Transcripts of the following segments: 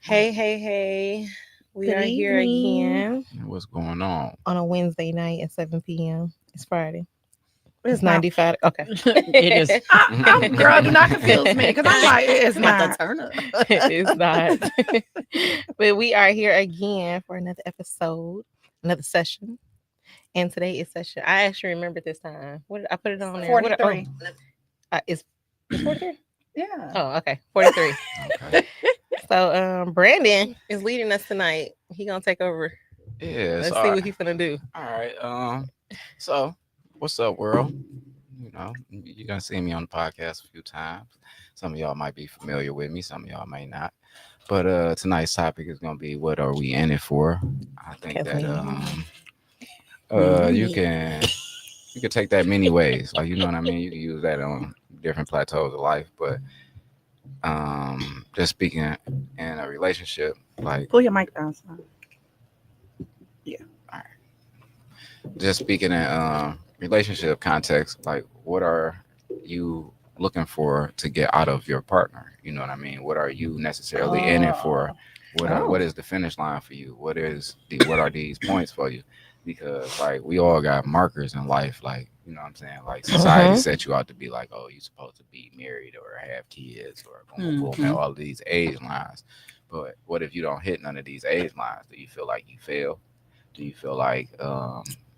Hey. We Good are here evening. again What's going on? on a Wednesday night at 7 p.m. It's Friday. It's It's not. 95. Okay. It is. I'm girl. Do not confuse me, because I'm like, it's Got not. the turn up. It's not. But we are here again for another episode, another session. And today is session. I actually remembered this time. What did I put it on there? 43. It's 43? Yeah. Oh, okay. 43. Okay. So Brandon is leading us tonight. He gonna take over. Yeah. Let's so see what he's gonna do. all right. So what's up, world? You know, you gonna see me on the podcast a few times. Some of y'all might be familiar with me. Some of y'all may not. But tonight's topic is gonna be what are we in it for? I think that you can take that many ways. Like, you know what I mean? You can use that on different plateaus of life, but just speaking in a relationship, like, Pull your mic down, son. just speaking in relationship context, like, what are you looking for to get out of your partner? You know what I mean? What are you necessarily in it for? What is the finish line for you? What are these points for you? Because, like, we all got markers in life, like, you know what I'm saying? Like, society set you out to be like, oh, you're supposed to be married or have kids or boom, boom, and all of these age lines. But what if you don't hit none of these age lines? Do you feel like you fail? Do you feel like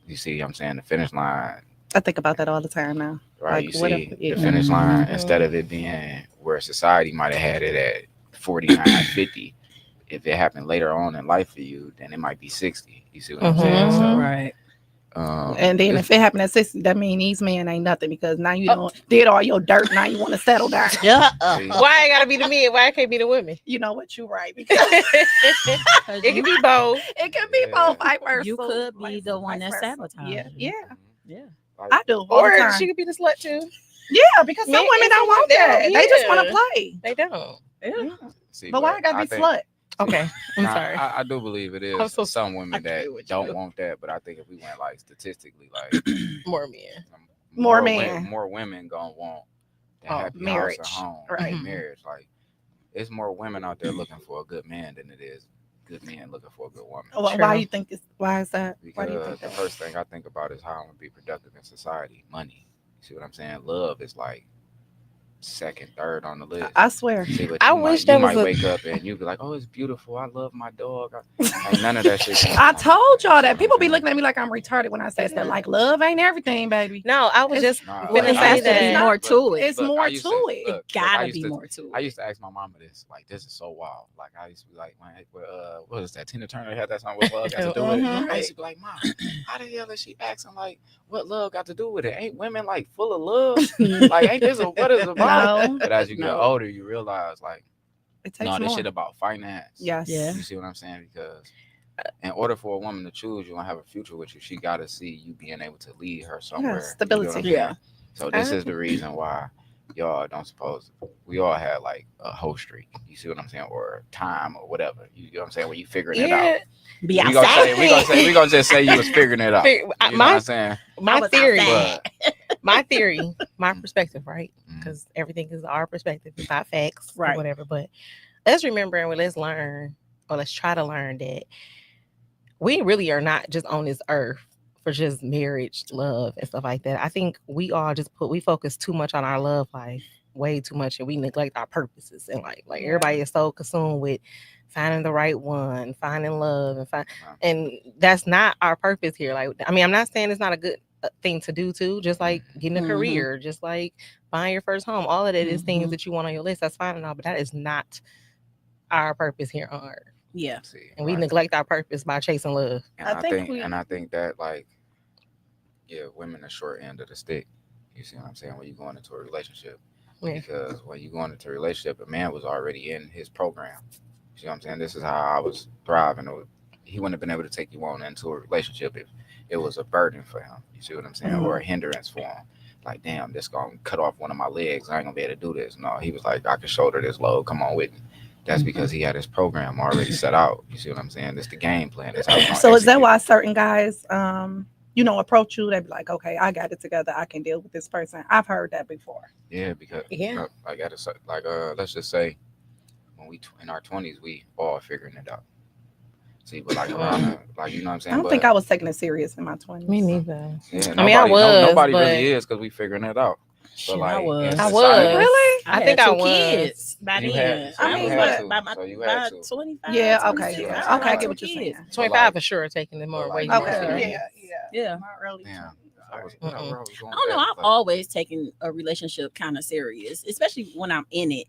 you see what I'm saying, the finish line, I think about that all the time now. right? Like, You what see if- the finish line, instead of it being where society might have had it at 49, 50. If it happened later on in life for you, then it might be 60. You see what I'm saying? So, Right. And then if it happened at 60, that means these men ain't nothing, because now you don't did all your dirt. Now you want to settle down. Yeah. see, Why I gotta be the men? Why I can't be the women? You know what? You're right. Because It can be both. it can be Yeah. both. Vice versa. You could be Vice- the one vice that versa. sabotaged. Yeah. Yeah. like, I do all the Or time. she could be the slut too. Yeah, because some Men- women don't want they that. don't- They just want to yeah. play. They don't. Yeah. see, But why I gotta be think- slut? Okay. I'm Nah, sorry. I do believe it is I'm so some women that agree with don't you. want that, but I think if we went like statistically, like More men. More wo- men. more women gonna want that Oh, happy marriage. house or home, Right. like marriage. Like, it's more women out there looking for a good man than it is good men looking for a good woman. Why True. you think it's? Why is that? Why do you Because think the that? first thing I think about is how I'm gonna be productive in society. Money. You see what I'm saying? Love is like second, third on the list. I swear. See, but I you wish might, there you was might a- wake up and you be like, "Oh, it's beautiful. I love my dog." Ain't none of that shit. I told y'all that. People be looking at me like I'm retarded when I say that. Like, love ain't everything, baby. No, I was just Nah, gonna it say has to be that. more to it. It's more to it. It gotta be more to I it. used to ask my mama this. Like, this is so wild. Like, I used to be like, what is that? Tina Turner had that song with love got to do with it. Mhm. I used to be like, Mom, how the hell is she asking like what love got to do with it? Ain't women like full of love? Like, ain't this what is it about? No. But as you get No. older, you realize like, It takes no, this more. shit about finance. Yes. Yeah. You see what I'm saying? Because in order for a woman to choose you and have a future with you, she got to see you being able to lead her somewhere. You know what stability. I'm saying? Yeah. So this is the reason why y'all don't suppose we all had like a hoe streak. You see what I'm saying? Or time or whatever. You know what I'm saying? When you figuring it out. Be We gonna outside. we gonna just say you was figuring it out. You know what my I'm saying? I was theory, outside. But my perspective, right? Mhm. Because everything is our perspective, it's not facts, or Right. whatever. But let's remember and let's learn, or let's try to learn that we really are not just on this earth for just marriage, love, and stuff like that. I think we all just we focus too much on our love life, way too much, and we neglect our purposes in life. Like, everybody is so consumed with finding the right one, finding love, and that's not our purpose here. Like, I mean, I'm not saying it's not a good thing to do too, just like getting a Mhm. career, just like buying your first home. All of that is things Mhm. that you want on your list. That's fine and all, but that is not our purpose here on earth. Yeah. see, And we right. neglect our purpose by chasing love. And I I think think we- and I think that, like, yeah, women are short end of the stick. You see what I'm saying? When you going into a relationship. Yeah. Because when you going into a relationship, a man was already in his program. You see what I'm saying? This is how I was thriving. He wouldn't have been able to take you on into a relationship if it was a burden for him. You see what I'm saying? Or a hindrance for him. Like, damn, this gonna cut off one of my legs. I ain't gonna be able to do this. No, he was like, I can shoulder this load. Come on with me. That's because he had his program already set out. You see what I'm saying? It's the game plan. That's how we gonna So is that execute. why certain guys approach you, they be like, okay, I got it together. I can deal with this person. I've heard that before. Yeah, because Yeah. I gotta say, like, let's just say when we in our 20s, we all figuring it out. See, but like around, like, you know what I'm I saying. don't But think I was taking it serious in my 20s. Me neither. yeah, I mean, I was, nobody but really is because we figuring it out. Shit, like, I was. in I society, was. Really? I think had I two was. kids by You then. had- so I I mean, was but- by 25. Yeah, 26. okay. Yeah, Yeah. Okay, I like- get what you're saying. 25 like- for sure, taking it more but way like, more Okay. Yeah. serious. Yeah. My early Damn, 20s. I was, All right. where I was going I don't with know. that, I've but- always taken a relationship kind of serious, especially when I'm in it,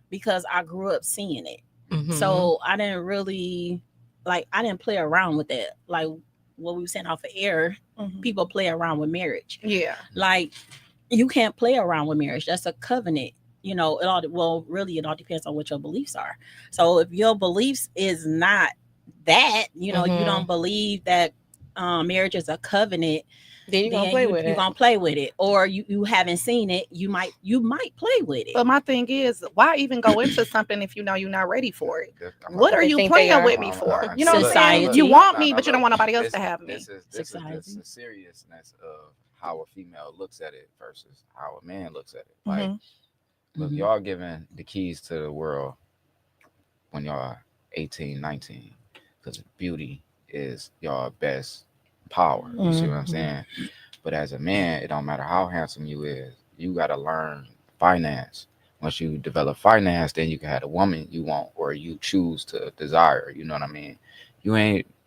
because I grew up seeing it. Mhm. So I didn't really I didn't play around with that. Like what we were saying off of air, Mhm. people play around with marriage. Yeah. Like you can't play around with marriage. That's a covenant. It all depends on what your beliefs are. So if your beliefs is not that, you Mhm. don't believe that marriage is a covenant, then you're then gonna play with you're it. gonna play with it, or you haven't seen it. You might play with it. But my thing is, why even go into something if you know you're not ready for it? I'm What are They you think they playing are. with me for? You know what I'm saying? Society. You want No, me, no, but you don't look, want nobody else this- to have me. This is Society. the seriousness of how a female looks at it versus how a man looks at it. Like, Mhm. look, Mhm. y'all giving the keys to the world when y'all are 18, 19, because beauty is y'all best power. You see what I'm Mhm. saying? But as a man, it don't matter how handsome you is, you gotta learn finance. Once you develop finance, then you can have a woman you want or you choose to desire. You know what I mean?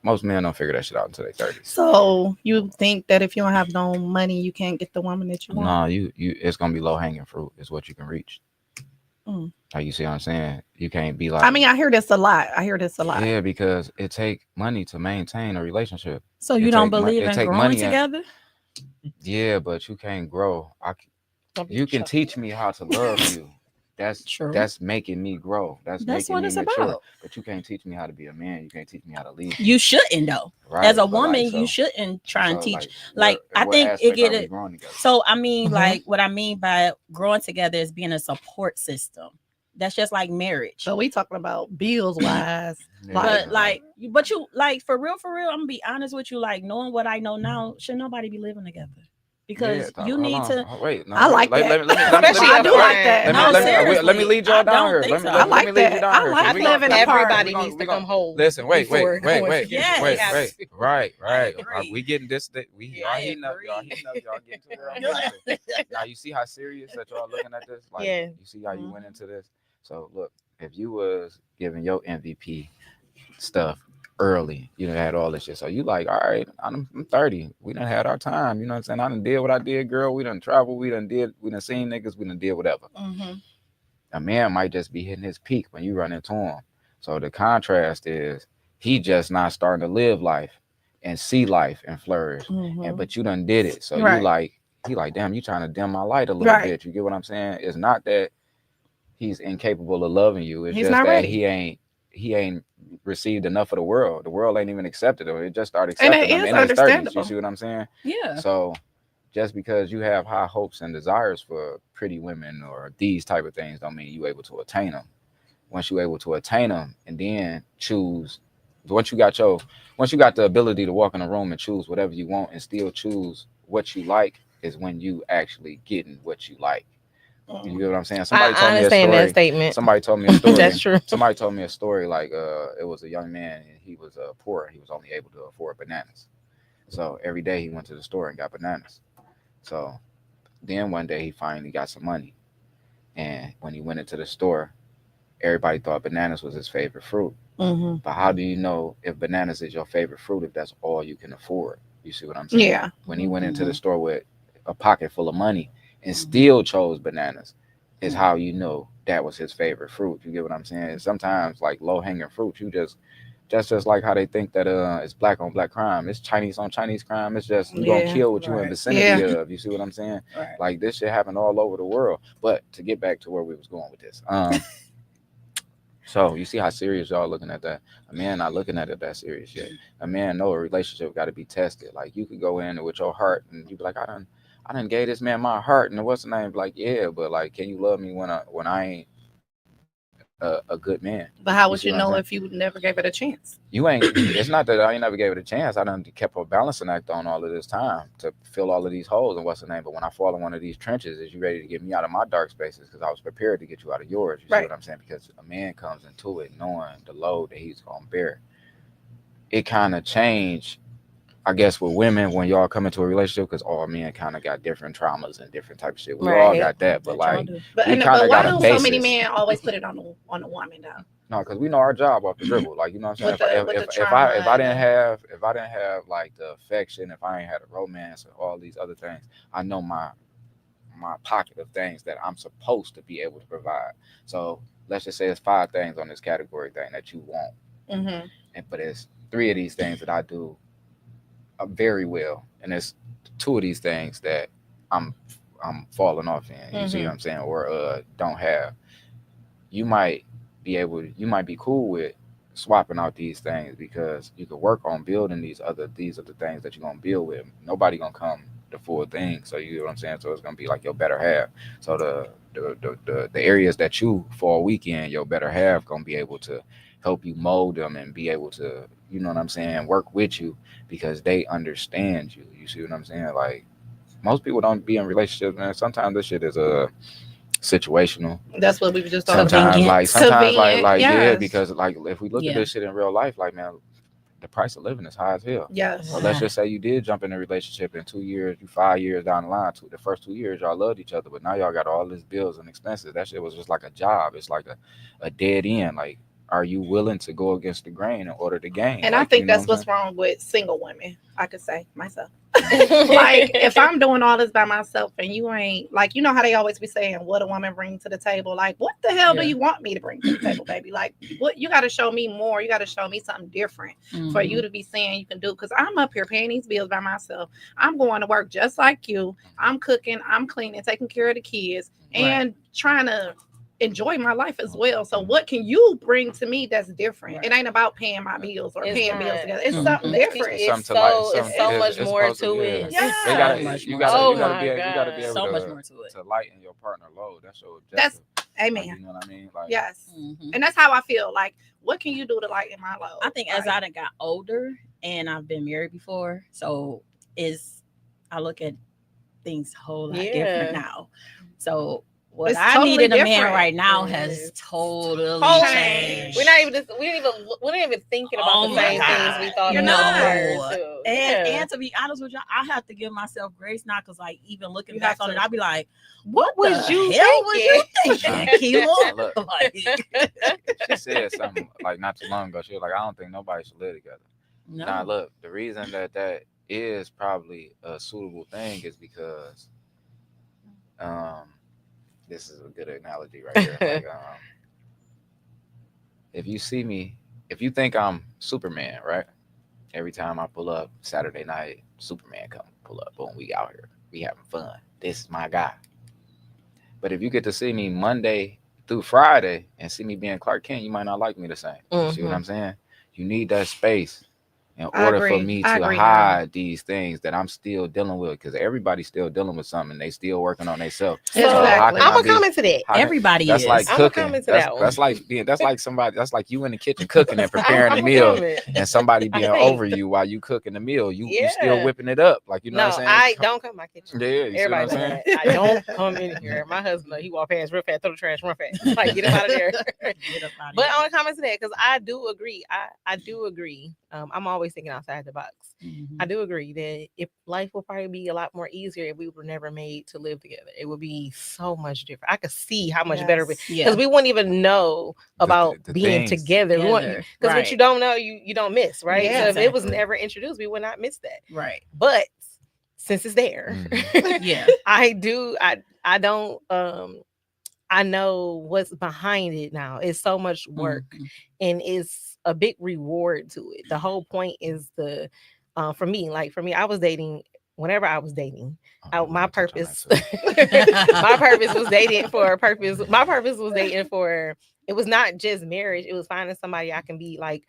Most men don't figure that shit out until their 30s. So you think that if you don't have no money, you can't get the woman that you want? No, you it's gonna be low hanging fruit is what you can reach. Mm. Like, you see what I'm saying? You can't be like, I mean, I hear this a lot. yeah, because it take money to maintain a relationship. So It you don't take mon- believe it in take growing money and- together? Yeah, but you can't grow. Don't be You can chuckling. teach me how to love you. That's True. that's making me grow. That's making what me it's mature. about. But you can't teach me how to be a man. You can't teach me how to lead. You shouldn't though. Right? As a But, like, woman, so- you shouldn't try and so, teach. what I think aspect get are we it. growing together? So I mean, Mhm. what I mean by growing together is being a support system. That's just like marriage. So we talking about bills wise. Yeah, But yeah. but you for real, I'm gonna be honest with you. Like knowing what I know now, should nobody be living together? Because Yeah, you hold need on. to. Oh, wait, no, I like let- that. let me- let me- Especially let I me- do let like me- that. Let No, me seriously. lead y'all I down don't here. think Let me so. let I me like lead that. you down I here. like We gonna- living apart. Everybody we gonna- needs we to gonna- come home. Listen, wait. before going Right. Yes. Right. agree. We getting this. We Yeah, y'all I heating up. Y'all agree. heating up. Y'all getting to where I'm getting to. Now you see how serious that y'all looking at this. Like, Yeah. you see how you Mhm. went into this. So look, if you was giving your MVP stuff early, you done had all this shit. So you like, all right, I'm 30. We done had our time. You know what I'm saying? I done did what I did, girl. We done traveled. We done seen niggas. We done did whatever. Mhm. A man might just be hitting his peak when you run into him. So the contrast is he just not starting to live life and see life and flourish. And but you done did it. So Right. he like, damn, you trying to dim my light a little Right. bit. You get what I'm saying? It's not that he's incapable of loving you. It's He's just not that ready. he ain't received enough of the world. The world ain't even accepted him. It just started And accepting it him is in his 30s. You understandable. see what I'm saying? Yeah. So just because you have high hopes and desires for pretty women or these type of things don't mean you able to attain them. Once you're able to attain them and then choose, once you got the ability to walk in a room and choose whatever you want and still choose what you like, is when you actually getting what you like. You get what I'm saying? I understand that statement. Somebody told me a story. That's true. Somebody told me a story like it was a young man and he was poor. He was only able to afford bananas. So every day he went to the store and got bananas. So then one day he finally got some money. And when he went into the store, everybody thought bananas was his favorite fruit. Mhm. But how do you know if bananas is your favorite fruit if that's all you can afford? You see what I'm saying? Yeah. When he went into the store with a pocket full of money and still chose bananas, is how you know that was his favorite fruit. You get what I'm saying? Sometimes like low hanging fruit, you just like how they think that it's black on black crime. It's Chinese on Chinese crime. It's just you gonna Yeah. kill what you in Right. vicinity Yeah. of. You see what I'm saying? Right. Like this shit happened all over the world. But to get back to where we was going with this, so you see how serious y'all looking at that. A man not looking at it that serious yet. A man know a relationship got to be tested. Like you could go in with your heart and you be like, I done gave this man my heart and what's the name? Like, yeah, but like, can you love me when I ain't a good man. But how would see you what I'm know saying? if you never gave it a chance? You ain't. It's not that I ain't never gave it a chance. I done kept a balancing act on all of this time to fill all of these holes and what's the name. But when I fall in one of these trenches, is you ready to get me out of my dark spaces? Because I was prepared to get you out of yours. You see Right. what I'm saying? Because a man comes into it knowing the load that he's gonna bear. It kind of changed, I guess, with women when y'all come into a relationship, because all men kind of got different traumas and different type of shit. We all Right. got that, but That y'all like, do. But, we and, kinda but why got a do so many basis. men always put it on the woman though? no, because we know our job off the dribble. Like, you know what I'm With saying? the- with the If trauma I didn't and- have like the affection, if I ain't had a romance and all these other things, I know my pocket of things that I'm supposed to be able to provide. So let's just say it's 5 things on this category thing that you want, Mm-hmm. but it's 3 of these things that I do very well, and it's 2 of these things that I'm falling off in. You see what I'm saying? Or don't have. You might be cool with swapping out these things because you could work on building these are the things that you're gonna build with. Nobody gonna come the full thing. So you know what I'm saying? So it's gonna be like your better half. So the areas that you fall weak in, your better half gonna be able to help you mold them and be able to, you know what I'm saying, work with you because they understand you. You see what I'm saying? Like, most people don't be in relationships, man. Sometimes this shit is situational. That's what we were just talking Sometimes about. like Convenient, yeah, yes. because like if we look at Yeah. this shit in real life, like, man, the price of living is high as hell. Yes. So let's just say you did jump in a relationship in 2 years, 5 years down the line, the first 2 years y'all loved each other, but now y'all got all these bills and expenses. That shit was just like a job. It's like a dead end. Like, are you willing to go against the grain in order to gain? And I Like, think you know that's what I'm what's wrong with single women. I could say myself. Like, if I'm doing all this by myself and you ain't, like, you know how they always be saying what a woman brings to the table. Like, what the hell Yeah. do you want me to bring to the table, baby? Like, what, you got to show me more. You got to show me something different for you to be saying you can do. Because I'm up here paying these bills by myself. I'm going to work just like you. I'm cooking, I'm cleaning, taking care of the kids, and trying to enjoy my life as well. So what can you bring to me that's different? Right. It ain't about paying my bills or It's paying not. bills together. It's Mhm. something different. It's Something to so like- it's so it's- much it's more supposed to- to yeah. it. Yeah. They gotta, So much you more. gotta, Oh you gotta my be, you gotta be God. able So to, much more to it. to lighten your partner load. That's your That's objective. Like, amen. you know what I mean? Like, Yes. Mhm. And that's how I feel. Like, what can you do to lighten my load? I think as Like, I done got older and I've been married before, so I look at things a whole lot Yeah. different now. So what It's I totally need in a man different. right now It has is. totally Totally. changed. We're not even thinking about Oh the my same things we God. thought You're about not. prior to. And to be honest with y'all, I have to give myself grace now because, like, even looking You back have on to. it, I'll be like, What was the you hell was you thinking? thinking, Keela? Look. Like, she said something like not too long ago. She was like, I don't think nobody should live together. no. Now, look, the reason that is probably a suitable thing is because, this is a good analogy right here. Like, if you see me, if you think I'm Superman, right? Every time I pull up Saturday night, Superman come pull up. Boom, we out here. We having fun. This is my guy. But if you get to see me Monday through Friday and see me being Clark Kent, you might not like me the same. You see what I'm saying? You need that space in I order for agree. me I to agree, hide these things that I'm still dealing with, because everybody's still dealing with something. They still working on themselves. So Exactly. I'm gonna comment to that. Everybody That's is. like I'm gonna cooking. comment to That's, that one. that's like somebody. That's like you in the kitchen cooking and preparing the I'm meal, comment. and somebody being think- over you while you cooking the meal. You still Yeah. whipping it up, like, you know No, what I'm I saying? don't come in my kitchen. Yeah, you see what Everybody I'm know saying? that. I don't come in here. My husband, he walk past real fast, throw the trash, run fast. Like, get him out of there. Get up out of But here. I want to comment to that because I do agree. I do agree. I'm always thinking outside the box. Mhm. I do agree that if life would probably be a lot more easier if we were never made to live together. It would be so much different. I could see how much better Yes. because Yeah. we wouldn't even know about the being things. together. Because Together, what right. you don't know, you don't miss, right? Yeah, so if it was exactly. never introduced, we would not miss that. Right. But since it's there, Yeah. I don't I know what's behind it now. It's so much work Mhm. and it's a big reward to it. The whole point is for me, I was dating whenever I was dating. My purpose my purpose was dating for a purpose. My purpose was dating for, it was not just marriage, it was finding somebody I can be like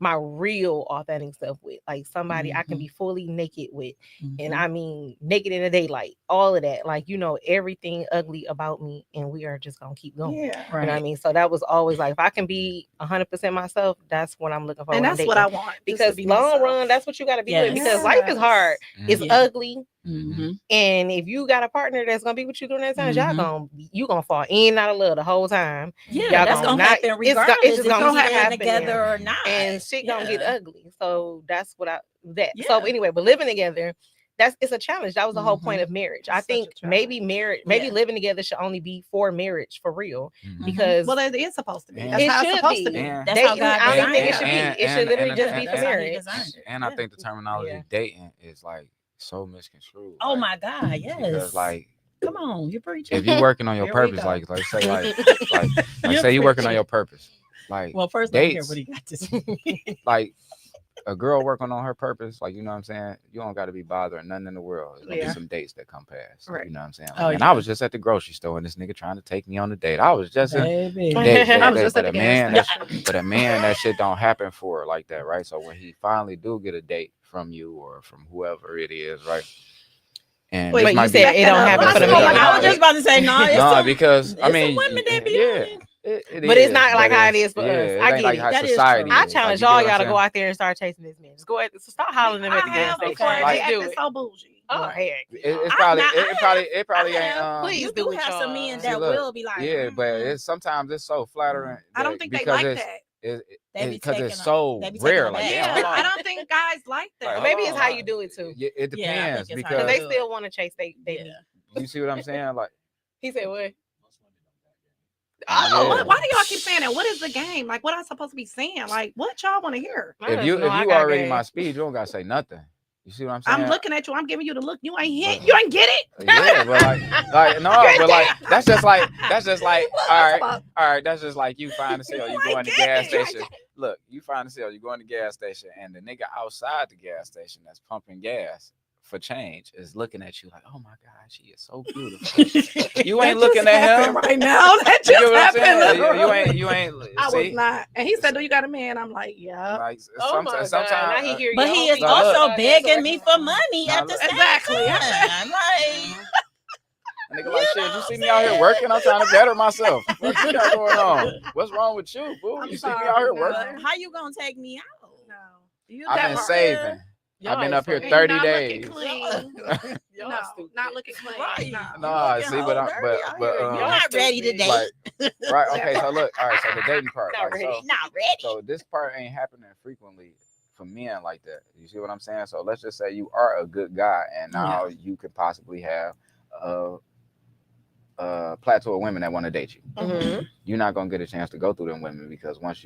my real authentic self with, like somebody I can Mhm. be fully naked with. And Mhm. I mean naked in the daylight, all of that, like, everything ugly about me, and we are just gonna keep going. Yeah. You know what I Right. mean? So that was always like, if I can be 100% myself, that's what I'm looking for And when I'm that's what dating. I want. just to Because be long myself. run, that's what you got to be with. Because Yes. life is hard. It's Yeah. ugly. Mhm. And if you got a partner that's gonna be with you during that time, Mhm. you gonna fall in and out of love the whole time. Yeah, Y'all that's gonna gonna not- happen it's regardless. just if gonna you stay happen together there. or not. And shit gonna get Yeah. ugly. So that's what so Yeah. anyway, but living together, it's a challenge. That was the whole point Mhm. of marriage. It's I such think a maybe challenge. maybe living together should only be for marriage for real. Mhm. Because Well, it is supposed to be. And- That's it how it's should supposed to be. be. And- That's how Dating, God I don't designed think it it. should be. And- It should literally and- just and- be for That's how he marriage. designed it. And I Yeah. think the terminology Yeah. dating is like so misconstrued. Oh like, my God, yes. Because like Come on, you're preaching. if you're working on your Here we purpose, go. like say like You're say you're working on preaching. your purpose, like Well, first let me hear dates, what he got to say. like a girl working on her purpose, like you know what I'm saying, you don't got to be bothering nothing in the world. There's gonna Yeah. be some dates that come past, Right. you know what I'm saying. Oh, And yeah. I was just at the grocery store and this nigga trying to take me on a date. I was just in Baby. I was just but at a the man, gas that station. but a man, that shit don't happen for like that, right? So when he finally do get a date from you or from whoever it is, right? And Wait, this But you might said be, it don't happen for the men. I was just about to say no. It's no, some, because I it's mean, some women that be yeah, on it. it But it's is, not like but how it's- it is for us. yeah, I it ain't get like it. how That is society true. I is. challenge Like, you all get what y'all I'm to go saying? out there and start chasing this man. Just go ahead. So stop hollering at them at the I gas have station. before. Like- They Just do acting it. so bougie. Oh heck. It's I- probably now, it probably I ain't have- Please you do do it, have some y'all. men See, that look, will be like, yeah, but it's sometimes it's so flattering. I don't that- think they because like it's, that. They be because taking it's a- so they be taking rare. a Like back. damn, Yeah, hold on. I don't think guys like that. Like, Maybe hold it's on, how you do it too. Yeah, it Yeah, I depends think it's how Because you they because do still want to chase they Yeah. meat. you see what I'm saying. Like He said what? Oh, Yeah. why do y'all keep saying that? What is the game? Like, what I'm supposed to be saying? Like, what y'all want to hear? I if just you know I if you got already game. my speed, you don't gotta say nothing. You see what I'm saying? I'm looking at you. I'm giving you the look. You ain't hit. But- You ain't get it. Yeah, but like no, Good but like damn. that's just like all About- right. That's just like you find a sale. You go in the I gas get it. station. Look, you find a sale. You go in the gas station, and the nigga outside the gas station that's pumping gas for change is looking at you like, oh my god, she is so beautiful. You That ain't looking just at happened him. right now. That You just get what I'm happened. saying? You literally. ain't. I was See, not. And he said, "Do you got a man?" I'm like, "Yeah." like Oh my sometimes. God. Now he hear But your he whole is beat. No, look. also begging me for money No, at the look. same Exactly. time. Like, A nigga like, shit, you see me out here working? I'm trying to better myself. What you got going on? What's wrong with you, boo? I'm You see me sorry, out here no. working? how you gonna take me out? No, you I've that been part. saving. Y'all I've been ain't up here funny. 30 Not days. looking clean. Y'all No, stupid. not looking clean. Right. No. Nah, looking see, whole but dirty out here. You're You're not ready to date. like, right? Okay, so look, all right, so the dating part, Not like, ready. Not ready. so this part ain't happening frequently for men like that. You see what I'm saying? So let's just say you are a good guy, and now you could possibly have a plateau of women that want to date you. Mhm. You're not gonna get a chance to go through them women because once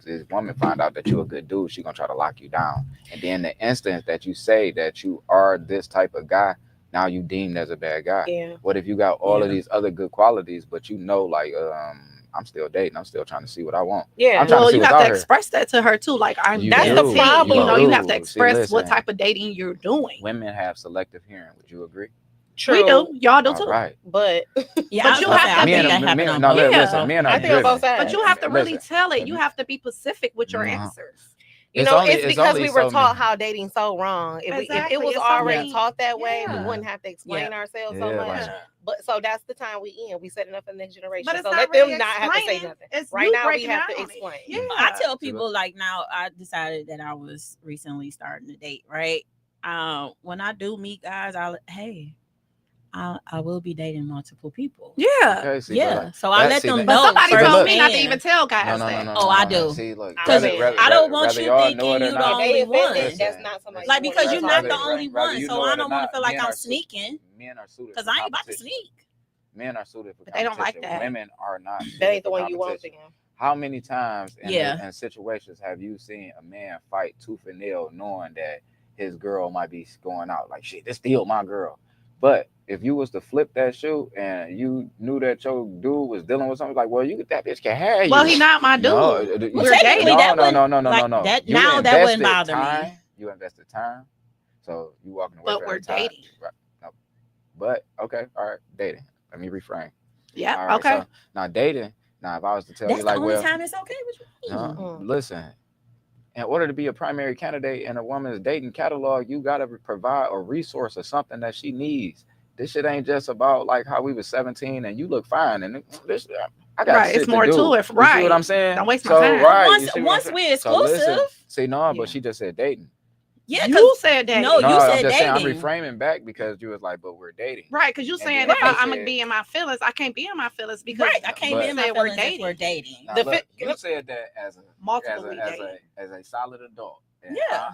this woman find out that you're a good dude, she's gonna try to lock you down. And then the instant that you say that you are this type of guy, now you deemed as a bad guy. Yeah. What if you got all of Yeah. these other good qualities, but you know, like, I'm still dating, I'm still trying to see what I want. Yeah. I'm trying to Well, see you what's have out to here. express that to her too. Like, I'm You That's dating. the problem. You know, you have to do. express See, what listen. type of dating you're doing. Women have selective hearing. Would you agree? True. We do. Y'all do All too. right. But Yeah, But I you was gonna have say, to I be- think that happened on no, both. Yeah. listen, men are I think on both driven. sides. But you have to really Listen. tell it. You have to be specific with your Mhm. answers. you It's know, only- it's it's because only we were so taught many- how dating's so wrong. If it Exactly. was It's already something- taught that way, we Yeah. wouldn't have to explain ourselves so Yeah, much. like- But so that's the time we in. We setting up for the next generation. But it's So not let really them not have to say explaining. nothing. It's Right you now we breaking have to down it. explain. Yeah. I tell See, people like now I decided that I was recently starting to date, right? When I do meet guys, I will be dating multiple people. Yeah. Okay, see, Yeah. but like, So I that- let see, them that- But know. somebody but told look- me not to firsthand. even tell guys no, that. Oh, I do. See, look, I'm whether- saying, whether- I don't whether- want whether you y'all thinking know it or you the not, If they only offended, one. that's not somebody. Like, you because wanna you're be not with. the only whether one, you so know I it or don't want not, to feel like men I'm are su- sneaking Men are suited because for I ain't about to competition. sneak. Men are suited for But they don't like competition. that. Women are not. That ain't suited the for one you want. competition. Then. How many times Yeah. in situations have you seen a man fight tooth and nail knowing that his girl might be going out? Like, shit, this still my girl. But if you was to flip that shoe and you knew that your dude was dealing with something, like, well, that bitch can have you. Well, he not my dude. No, We're dating. no, that no, wouldn't- like, no. that- You now that wouldn't invested bother me. time. You invested time, so you walking away. But from we're that time. dating. Right. No. But okay, all right, dating. Let me reframe. Yeah. All right, Okay. so now dating. Now, if I was to tell That's you, the like, only well, time it's okay with you. no, listen. in order to be a primary candidate in a woman's dating catalog, you gotta provide a resource or something that she needs. This shit ain't just about like how we was 17 and you look fine and this. I got Right, shit it's more to do. to it, You see right. what I'm saying? Don't waste my So, time. right, Once- you see what once I'm we're saying? So listen, exclusive- see, no, Yeah. but she just said dating. Yeah, You 'cause- said that. No, No, you I'm said just saying I'm dating. reframing back because you was like, but we're dating. Right, because you And saying then if you I'm gonna said- be in my feelings, I can't be in my feelings because Right, I can't But- be in my said we're feelings if dating. we're dating. Now, The look, fi- you said that as Multiple a solid adult. And Yeah.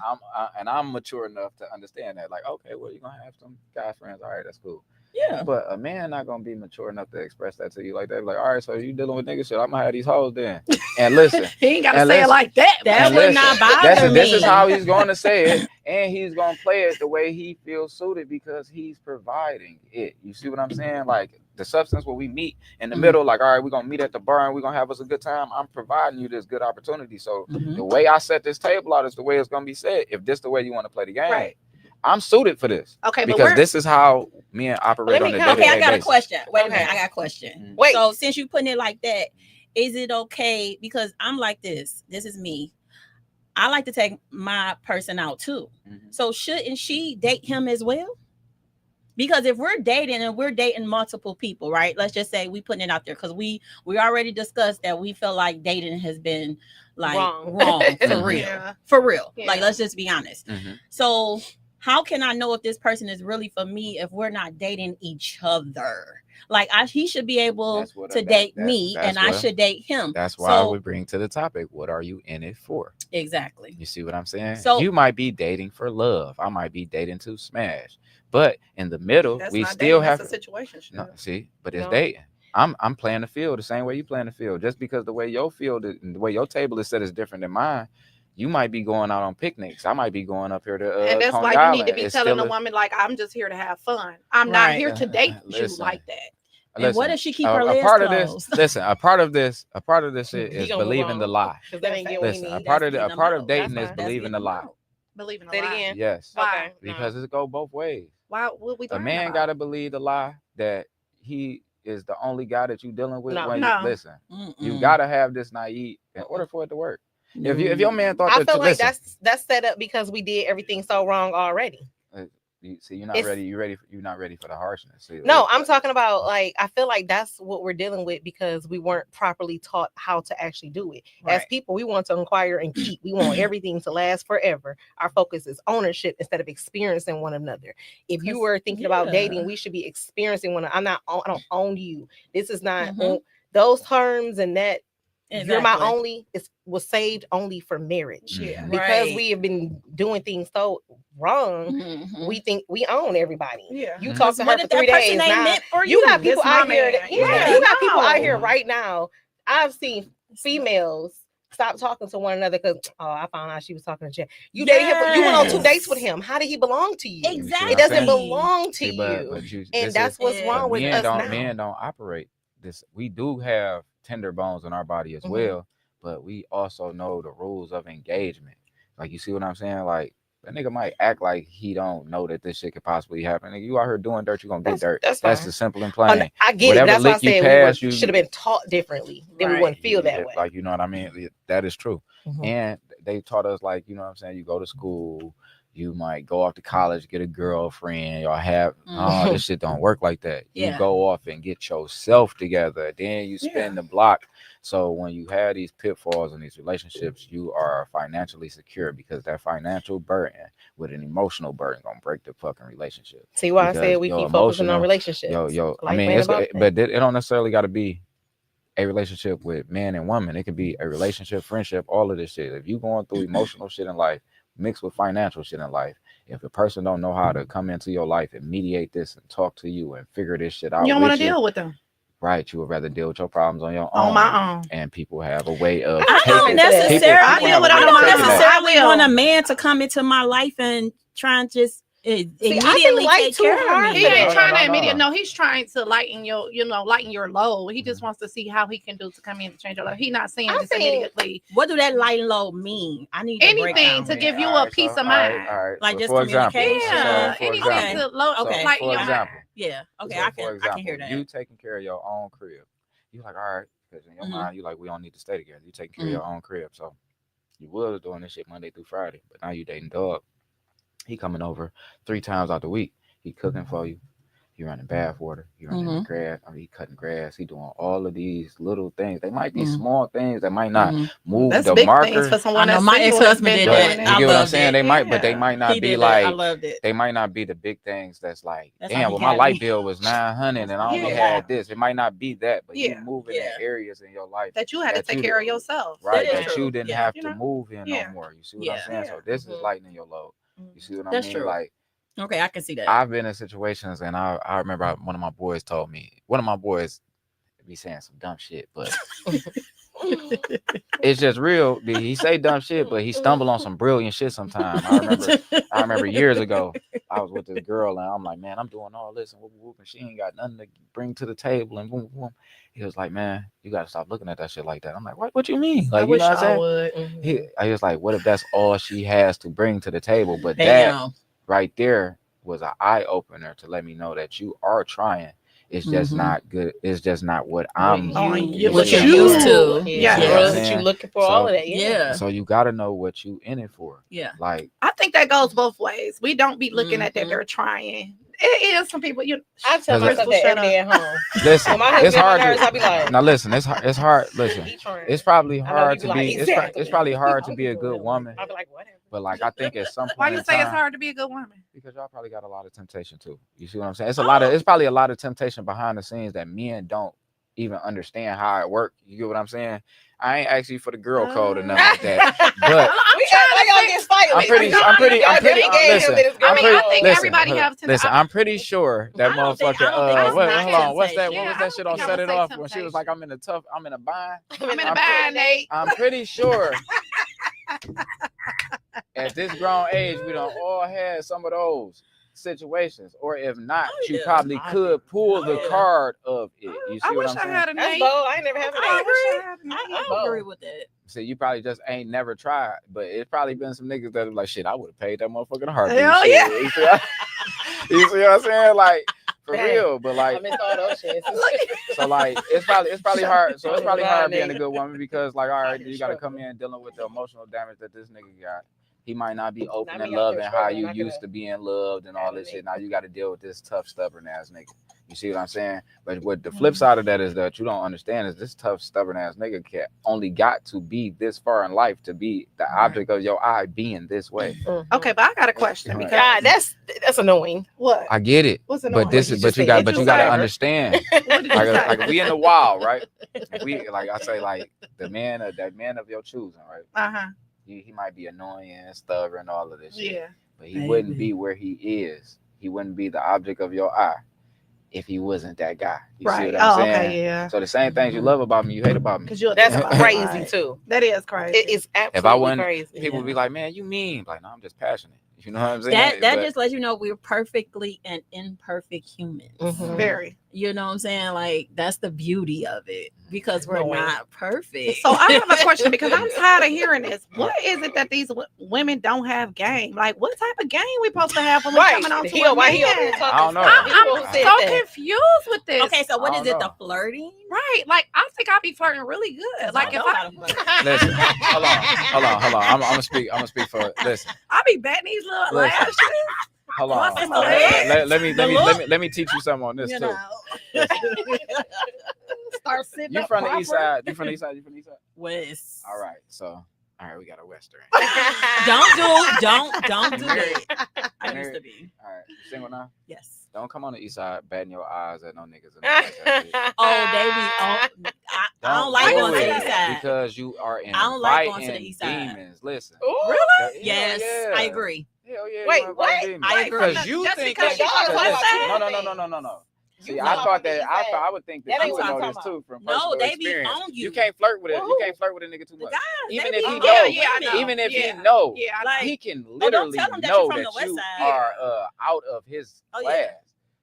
I'm mature enough to understand that. Like, okay, well, you're gonna have some guy friends. All right, that's cool. Yeah. But a man not gonna be mature enough to express that to you like that. Like, all right, so you dealing with nigga shit. I'm gonna have these hoes then. And listen, he ain't gotta And say it listen, like that. That and would man. not listen, bother this is me. how he's going to say it, and he's going to play it the way he feels suited because he's providing it. You see what I'm saying? Like the substance where we meet in the Mhm. middle, like, all right, we're going to meet at the bar and we're going to have us a good time. I'm providing you this good opportunity. So Mhm. the way I set this table out is the way it's going to be set. If this the way you want to play the game, Right. I'm suited for this. Okay, but Because we're this is how men operate Let on me a comment. day-to-day Okay, I got a basis. question. Wait a Okay. minute, I got a question. Wait. So since you putting it like that, is it okay? Because I'm like this. This is me. I like to take my person out too. Mhm. So shouldn't she date him as well? Because if we're dating and we're dating multiple people, right? Let's just say we putting it out there because we already discussed that we feel like dating has been like Wrong. wrong for Mhm. real. Yeah. For real. Yeah. Like let's just be honest. Mhm. So how can I know if this person is really for me if we're not dating each other? Like he should be able That's what- to that- date that- me that's and I what- should date him. That's why So- we bring to the topic, what are you in it for? Exactly. You see what I'm saying? So- you might be dating for love. I might be dating to smash. But in the middle, that's we not still dating, have that's a situation. no, see, but it's No. dating. I'm playing the field the same way you playing the field. Just because the way your field is, the way your table is set is different than mine, you might be going out on picnics. I might be going up here to And that's Coney why you Island. need to be It's telling still a woman like, I'm just here to have fun. I'm not Right. here to date you Listen. like that. And what if she keep her a legs part of closed? this? Listen, a part of this shit He is gonna move believing the on. lie. Because that ain't getting what he Listen, a needs. part of That's a getting part them of out. dating That's is fine. believing getting the them lie. out. Believe in the Say it lie. again. Yes, Why? Okay. because it go both ways. Why would we A lying man about? gotta believe the lie that he is the only guy that you dealing with. No. When No. you listen, you Mm-mm. gotta have this naive in order for it to work. If your man thought I that, feel like listen, that's set up because we did everything so wrong already. see, you're not it's- ready. You're not ready for the harshness. See, No, look, I'm talking about like I feel like that's what we're dealing with because we weren't properly taught how to actually do it. As Right. people, we want to acquire and keep. We want everything to last forever. Our focus is ownership instead of experiencing one another. If you 'Cause- were thinking about yeah. dating, we should be experiencing one. I don't own you. This is not Mhm. on those terms and that you're my Exactly. only. It was saved only for marriage. Mhm. Yeah. Because Right. we have been doing things so wrong, Mhm. we think we own everybody. Yeah. You Mhm. talk to her What for if that 3 person days. ain't Now, meant for you got This people my out here. man. Yeah, Yeah. you got people out No. here right now. I've seen females stop talking to one another because I found out she was talking to Jay. You dated him. You went on 2 dates with him. How did he belong to you? Exactly. It doesn't saying? belong to See, but you. this And is- that's what's Yeah. wrong but with men us don't now. men don't operate this. We do have tender bones in our body as Mhm. well, but we also know the rules of engagement. Like, you see what I'm saying? Like, that nigga might act like he don't know that this shit could possibly happen. Nigga, you out here doing dirt, you gonna get dirt. That's That's fine. the simple and Oh, plain. I get it. Whatever That's why I lick you said pass, we you- should have been taught differently. Then we Right. wouldn't feel that Yeah, way. like, you know what I mean? That is true. Mhm. And they taught us, like, you know what I'm saying? You go to school, you might go off to college, get a girlfriend, y'all have Mhm. this shit don't work like that. You Yeah. go off and get yourself together, then you spin the block. So when you have these pitfalls in these relationships, you are financially secure because that financial burden with an emotional burden gonna break the fucking relationship. See why I Because said we your keep focusing on emotional- relationships. I Life mean, ain't it's about but it don't necessarily got to be a relationship with man and woman. It could be a relationship, friendship, all of this shit. If you going through emotional shit in life mixed with financial shit in life, if a person don't know how to come into your life and mediate this and talk to you and figure this shit out, You don't want with to deal with them right? You would rather deal with your problems on your own. on my own. And people have a way of I don't taking necessarily, I deal with it I on don't my own. necessarily I will. want a man to come into my life and try and just I think immediately light take too care hard of He me. for ain't No, trying no, to no, immediate. no. No, he's trying to lighten your load. He just wants to see how he can do to come in and change your life. He's not saying I just think- immediately What do that light and low mean? I need to break anything down to with give that. you a Alright, peace so, of alright, mind. alright. Like So, just for example, communication. Yeah, so, for anything example, to low, Okay. lighten for your example, mind. Yeah. Okay. so I for can example, hear that. you taking care of your own crib. You like, all right, because in your Mhm. mind, you like, we don't need to stay together. You taking care of Mhm. your own crib. So You was doing this shit Monday through Friday, but now you dating dog. He coming over 3 times out the week. He cooking for you. He running bath water. He running the grass. I mean, he cutting grass. He doing all of these little things. They might be small things that might not move That's the big marker. things for someone I know that's my single ex-husband that's been did But doing that. you it. I get what I'm loved saying? it. They might, but they Yeah. might not He be did that. I like. loved it. They might not be the big things that's like, That's how damn, he well, my had light me. bill was 900 and I only Yeah. had this. It might not be that, but you Yeah. moving Yeah. in areas in your life That you had to that take you care of didn't- yourself. right, That is that true. you didn't Yeah. have You to know? move in Yeah. no more. You see what Yeah. I'm saying? Yeah. So this is Mhm. lightening your load. You see what I That's mean? true. Like, Okay, I can see that. I've been in situations, and I remember one of my boys told me, one of my boys be saying some dumb shit, but it's just real. He say dumb shit, but he stumble on some brilliant shit sometimes. I remember years ago, I was with this girl, and I'm like, man, I'm doing all this and whoop, whoop, and she ain't got nothing to bring to the table, and boom, boom. He was like, man, you gotta stop looking at that shit like that. I'm like, what you mean? Like, I you wish know what I'm I saying? would. I was like, what if that's all she has to bring to the table? But that Damn. right there was an eye opener to let me know that you are trying. It's just not good. It's just not what I'm what see you're what I'm used saying? to. Yeah. You know what I'm What you saying? looking for? So- All of that. Yeah. So you got to know what you in it for. Yeah. Like, I think that goes both ways. We don't be looking at that Mhm. they're trying. It is some people. I tell Cause myself that Shut every day at home. listen, When my husband it's get on hard my nerves, to. I be like, Now listen, it's hard. Listen, he trying. it's probably I know hard you to be like, be. exactly. It's probably hard to I'm be a doing good it. woman. I be like, whatever. But like, I think at some point Why you in say it's time, hard to be a good woman? because y'all probably got a lot of temptation too. You see what I'm saying? It's probably a lot of temptation behind the scenes that men don't even understand how it works. You get what I'm saying? I ain't asking you for the girl code or nothing like that. But I'm pretty sure that I don't think- motherfucker. I don't think it's not Hold on, what's that? temptation. What was I that don't shit on think I Set would It say Off when she was like, I'm in a bind. I'm in a bind, Nate. I'm pretty sure at this grown age we don't all had some of those situations, or if not, you yeah. probably could pull the yeah. card of it. You I see what wish I'm I saying? had a That's Nate. bold. I ain't never had I a wish I had a Nate. I agree with that. See, you probably just ain't never tried, but it's probably been some niggas that are like, shit, I would have paid that motherfucker in a heartbeat. Hell Shit. yeah. You see what I'm saying? Like, for Dang. real, but like, I missed all those shits. so like, it's probably hard. So it's probably Right, hard being a nigga. good woman because, like, all right, Fucking you got to struggle. come in dealing with the emotional damage that this nigga got. He might not be open Now and we out loving there how struggling, you not used gonna to being loved and all have a this shit. nigga. Now you got to deal with this tough, stubborn ass nigga. You see what I'm saying? But what the flip side of that is that you don't understand is this tough, stubborn ass nigga only got to be this far in life to be the object of your eye being this way. Okay, but I got a question because God, that's annoying. what? I get it, What's annoying? but this you is just you said. got What you to say? understand. What did you say? Like we in the wild, right? If we like I say like that man of your choosing, right? Uh-huh. He might be annoying, stubborn, all of this shit. Yeah. But he wouldn't be where he is. He wouldn't be the object of your eye if he wasn't that guy. You see Right. what I'm Oh, saying? okay, yeah. So the same things you love about me, you hate about me. Because you're That's crazy too. That is crazy. It is absolutely If I wasn't, crazy. people would be like, man, you mean? Like, no, I'm just passionate. You know what I'm saying? That But- just lets you know we're perfectly and imperfect humans. Mhm. Very. You know what I'm saying? Like that's the beauty of it because we're No way. not perfect. So I have a question because I'm tired of hearing this. What is it that these women don't have game? Like, what type of game we supposed to have when we Right. coming on to He a over here man? talking I don't know. stuff. People I'm who so said that. confused with this. Okay, so what I is don't it? know. The flirting? Right. Like, I think I'll be flirting really good. Like, if Listen, hold on. I'm gonna speak for listen. I be batting these little Listen. lashes. Hold on. What's the leg? Let me teach you something on this You too. know. Start sitting You up from the proper. east side? You from the east side? West. All right. So, all right, we got a western. Don't do that. I used Married? to be. All right, you single now? Yes. Don't come on the east side batting your eyes at no niggas. And like that shit. Oh, they be. I don't like do going to it the east side. because you are inviting I don't like going to the east side. demons. Listen. Ooh. Yes, Yeah. I agree. Hell yeah. Wait, you inviting what? demons. I agree. Because you Just think because that y'all talking about no. See, You I talking thought about the east side. I would think that That you ain't would what I'm know this talking too from No, personal they be experience. on you. You can't flirt with it. You Who? can't flirt with a nigga too The much. guys, Even they if be he on know, Yeah, I know. even if he Yeah. know, Yeah, I Like, he can don't literally tell him that know you're from that the west you side. are out of his Oh, class. yeah.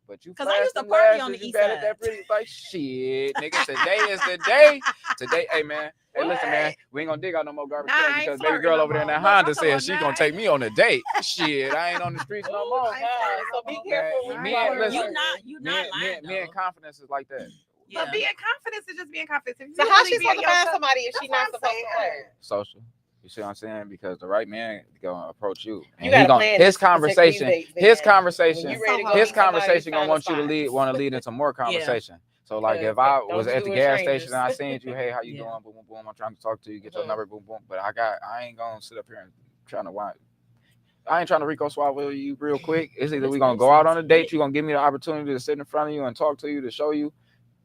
But you 'Cause I used to flashed party them on the lashes, you east bad at side. that pretty like shit, nigga. Today is the day. Today, hey man. Hey, listen, man. We ain't gonna dig out no more garbage Nah, I cans ain't because baby flirting girl no over there in more. that Look, Honda I'm talking said she about gonna nah. take me on a date. Shit, I ain't on the streets no more. I ain't flirting So no be more. careful when Me you and are listen, You not lying. me and though. confidence is like that. Yeah. But being confident is just being confident. If So you how really she be supposed to find yourself- somebody if That's she what not I'm supposed to saying. flirt? Social. You see what I'm saying? Because the right man gonna approach you, and You gotta he gonna plan his to take conversation, these dates, his man. conversation, When you ready to go his meet somebody, conversation gonna find a want you to spot. want to lead into more conversation. So like if Cause I don't was do at it the with gas strangers. station and I seen you, hey, how you Yeah. doing? Boom, boom, boom. I'm trying to talk to you, get your Mhm. number, boom, boom. But I ain't gonna sit up here and trying to wind. I ain't trying to Rico swallow you real quick. It's either we gonna go out on a date, you gonna give me the opportunity to sit in front of you and talk to you to show you,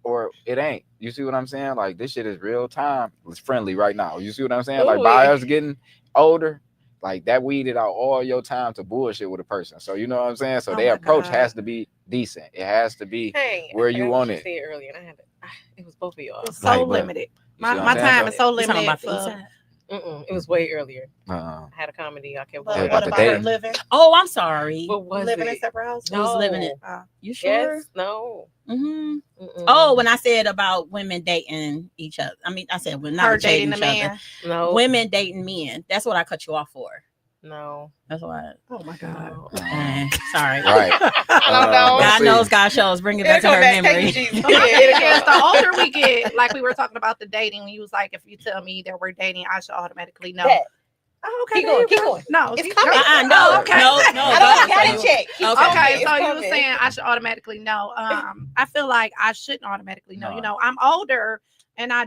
or it ain't. You see what I'm saying? Like this shit is real time. It's friendly right now. You see what I'm saying? Like Ooh, by yeah. us getting older, like that weeded out all your time to bullshit with a person. So you know what I'm saying? So Oh their my approach God. has to be decent. It has to be Hey, where I you forgot want what it. you said earlier, and it was both of y'all. It's so Like, but- limited. You see what My I'm saying? time is so You talking limited. about the For, east side? It was way earlier. So, I had a comedy. I kept but going. about what the about her dating. living? Oh, I'm sorry. What was Living in it? separate houses? Who's living it? No. You sure? Yes. No. Mm-hmm. Mm-mm. Oh, when I said about women dating each other, I mean, I said we're not Her dating each the other. man. No. Women dating men. That's what I cut you off for. No. That's why. Oh my God. No. Sorry. right. I don't know. let's God see. knows God shows. Bring it back to It'll her come back. memory. Thank you, So Jesus. my Yeah, thing it'll is, come the older we get, like we were talking about the dating, when you was like, if you tell me that we're dating, I should automatically know. back. Oh, okay, Keep there going, you keep go. going. No, It's keep coming. going. No, Oh, okay. no. I don't God, got so to check. Keep Okay. coming. Okay, It's so you were coming. saying I should automatically know. I feel like I shouldn't automatically know. No. You know, I'm older and I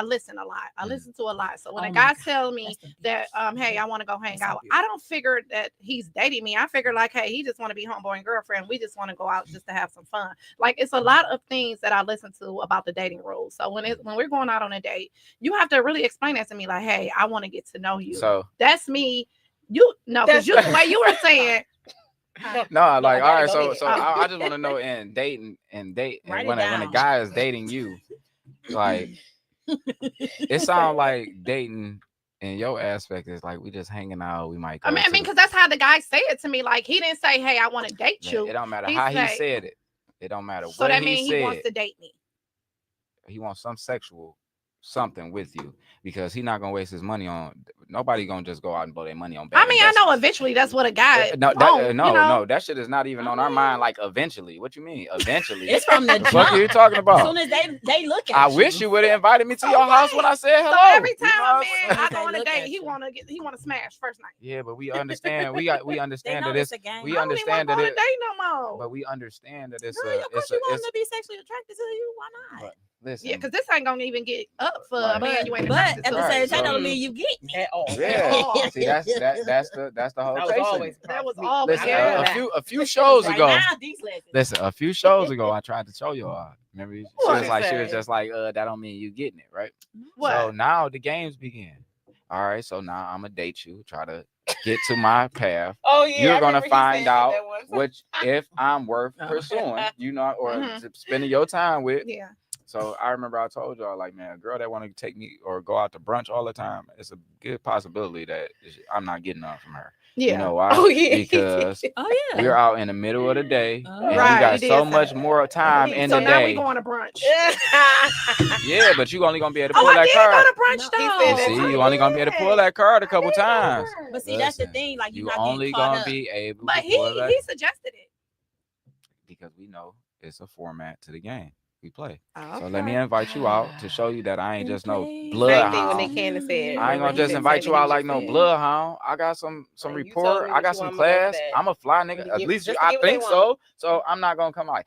listen a lot. I Mm. listen to a lot. So when Oh a my guy God. tell me That's that hey, I want to go hang That's so out, I don't figure that he's dating me. I figure like, hey, he just want to be homeboy and girlfriend. We just want to go out just to have some fun. Like it's a lot of things that I listen to about the dating rules. So when we're going out on a date, you have to really explain that to me. Like, hey, I want to get to know you. So That's me. You no, because That's- the way you were saying. no, I like gotta all right. go So ahead. so I just want to know in dating and Write it when a down. guy is dating you, like it sounds like dating in your aspect is like we just hanging out. We might. Go I mean, to the- because that's how the guy said it to me. Like he didn't say, "Hey, I want to date Man, you." it don't matter He how he say- said it. It don't matter So what that he means said. he wants to date me. He wants some sexual something with you because he's not gonna waste his money on. Nobody gonna just go out and blow their money on bad I mean, I know investments. eventually that's what a guy. No, wants, no, that shit is not even on our mind. Like eventually, what you mean? Eventually, It's from the the fuck are you jump. talking As about? soon as they look at I you. wish you would have invited me to So your house what? when I said So hello. every You know time what a I'm man saying? I They go on a look date, at he you. want to smash first night. Yeah, but we understand. We They understand know that it's it's a game. we I don't even want understand to go that on a it. date no more. But we understand that it's Girl, of course it's you want it's. them to be sexually attracted to you. Why not? But listen, Yeah, because this ain't gonna even get up for Right. a man you ain't But attracted at to. the Right, same time, so- that don't mean you getting it. At all. yeah. See, that's the whole That was chasing. always That was me. all. Listen, Yeah. a few shows Right ago. now, these legends. Listen, a few shows ago, I tried to show y'all. Remember, she What was he like, she was say? just like, that don't mean you getting it, right? What? So now the games begin. All right, so now I'm gonna date you, try to get to my path. Oh yeah. You're I gonna remember he find said out that one time. which if I'm worth Oh. pursuing, you know, or Mhm. spending your time with. Yeah. So I remember I told y'all, like, man, a girl that want to take me or go out to brunch all the time, it's a good possibility that I'm not getting none from her. Yeah. You know why? Oh yeah. Because Oh yeah. we're out in the middle of the day, Oh. and we Right, got you did so say much that. more time in So the now we day. going to brunch. Yeah, but you only gonna be able to Oh, pull I that did card. go to brunch No, though. he said You that see, you too. only gonna be able to pull that card a couple times. But see, that's the Listen, thing. Like you you're not only getting caught gonna up. be able But to pull that he suggested it. because we know it's a format to the game we play. Oh, So let me invite you out to show you that I ain't just no Same thing when bloodhound. Nick Cannon said. I ain't Remember gonna he just said invite say you what he out like just no said? bloodhound. I got some Like, you told report. me I what got you some want me to know class. that. I'm a fly When nigga. you At give- least just to I give what they think so. want. So I'm not gonna come like,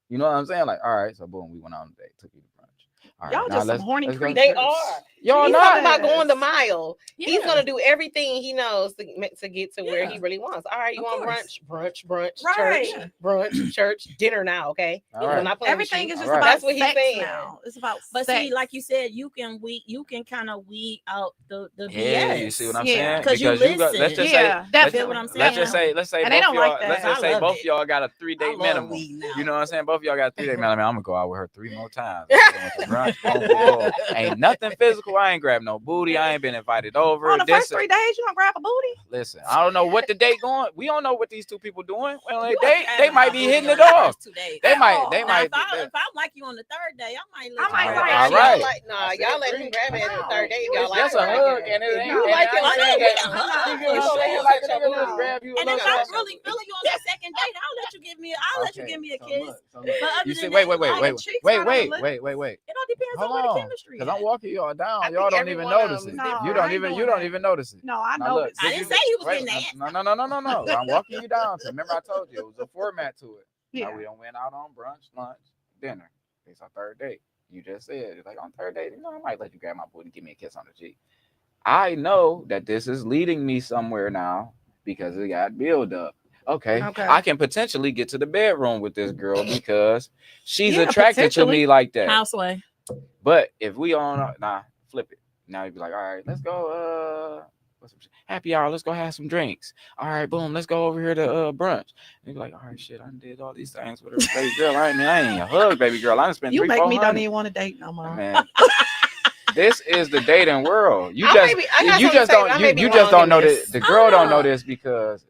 you know what I'm saying? Like, all right, so boom, we went on a date, took you to brunch. All right, Y'all now just some horny let's go. creatures. They are. Y'all He's not. talking about going the mile. He's Yeah. gonna do everything he knows to get to where he Yeah. really wants. All right, you Of want course. brunch, Right. church, brunch, church, dinner now, okay? All I'm right. not playing with Everything you. is just All right. about That's what he's sex saying. now. It's about But sex. see, like you said, you can kind of weed out the Yeah, BS. you see what I'm Yeah. saying? 'Cause you let's listen. just Yeah, say, definitely. let's, Feel what I'm let's just saying? say, let's say And they both don't y'all, like that. let's just I say love both it. y'all got a I 3-day love minimum. weeding out. You know what I'm saying? Both y'all got a 3-day minimum. I'm gonna go out with her 3 more times. Brunch, boom, boom, boom. Ain't nothing physical. I ain't grabbed no booty. I ain't been invited over. on the This- first 3 days, you gonna grab a booty? Listen, I don't know what the date going. We don't know what these two people doing. Well, You they ain't they grabbing might my be booty hitting on it the off. first 2 days. They might. Now, Now, They. if I like you on the third day, I might let I might you like grab you. it. All right. Nah, y'all let him grab it at the No. third day. If It's y'all It's like just a it. hug, and it If ain't. you and like I it, ain't Oh, saying no, that. we can hug. You For gonna sure. say it like a Your nigga booty. just grab you a And if little I'm something. really feeling you on the second date, I'll let you give me a kiss. But other You see, than wait, that, wait, all wait, the cheeks wait, on wait, the wait, wait, wait. It all depends Hold where the on, chemistry because at. I'm walking y'all down. I Y'all think don't every even one of notice them it. is No, different. You I don't ain't even doing you don't that. even notice it. No, I Now know look, this. I did didn't you say you was wait, getting ass. no. I'm walking you down. So remember I told you it was a format to it. Yeah. Now we done went out on brunch, lunch, dinner. It's our third date. You just said it's like on third date, I might let you grab my booty and give me a kiss on the cheek. I know that this is leading me somewhere now because it got build up. Okay, Okay. I can potentially get to the bedroom with this girl because she's Yeah, attracted to potentially. me like that. Houseway. But if we on flip it. Now you'd be like, all right, let's go what's some happy hour, let's go have some drinks. All right, boom, let's go over here to brunch. And you'd be like, all right, shit, I did all these things with her baby girl. I ain't a hug, baby girl. I done spent You make me don't $300-$400. even want to date no more. Man. This is the dating world. You I just got you something just to say, don't but I may be you just wrong don't in know this. that the girl don't know Oh. this because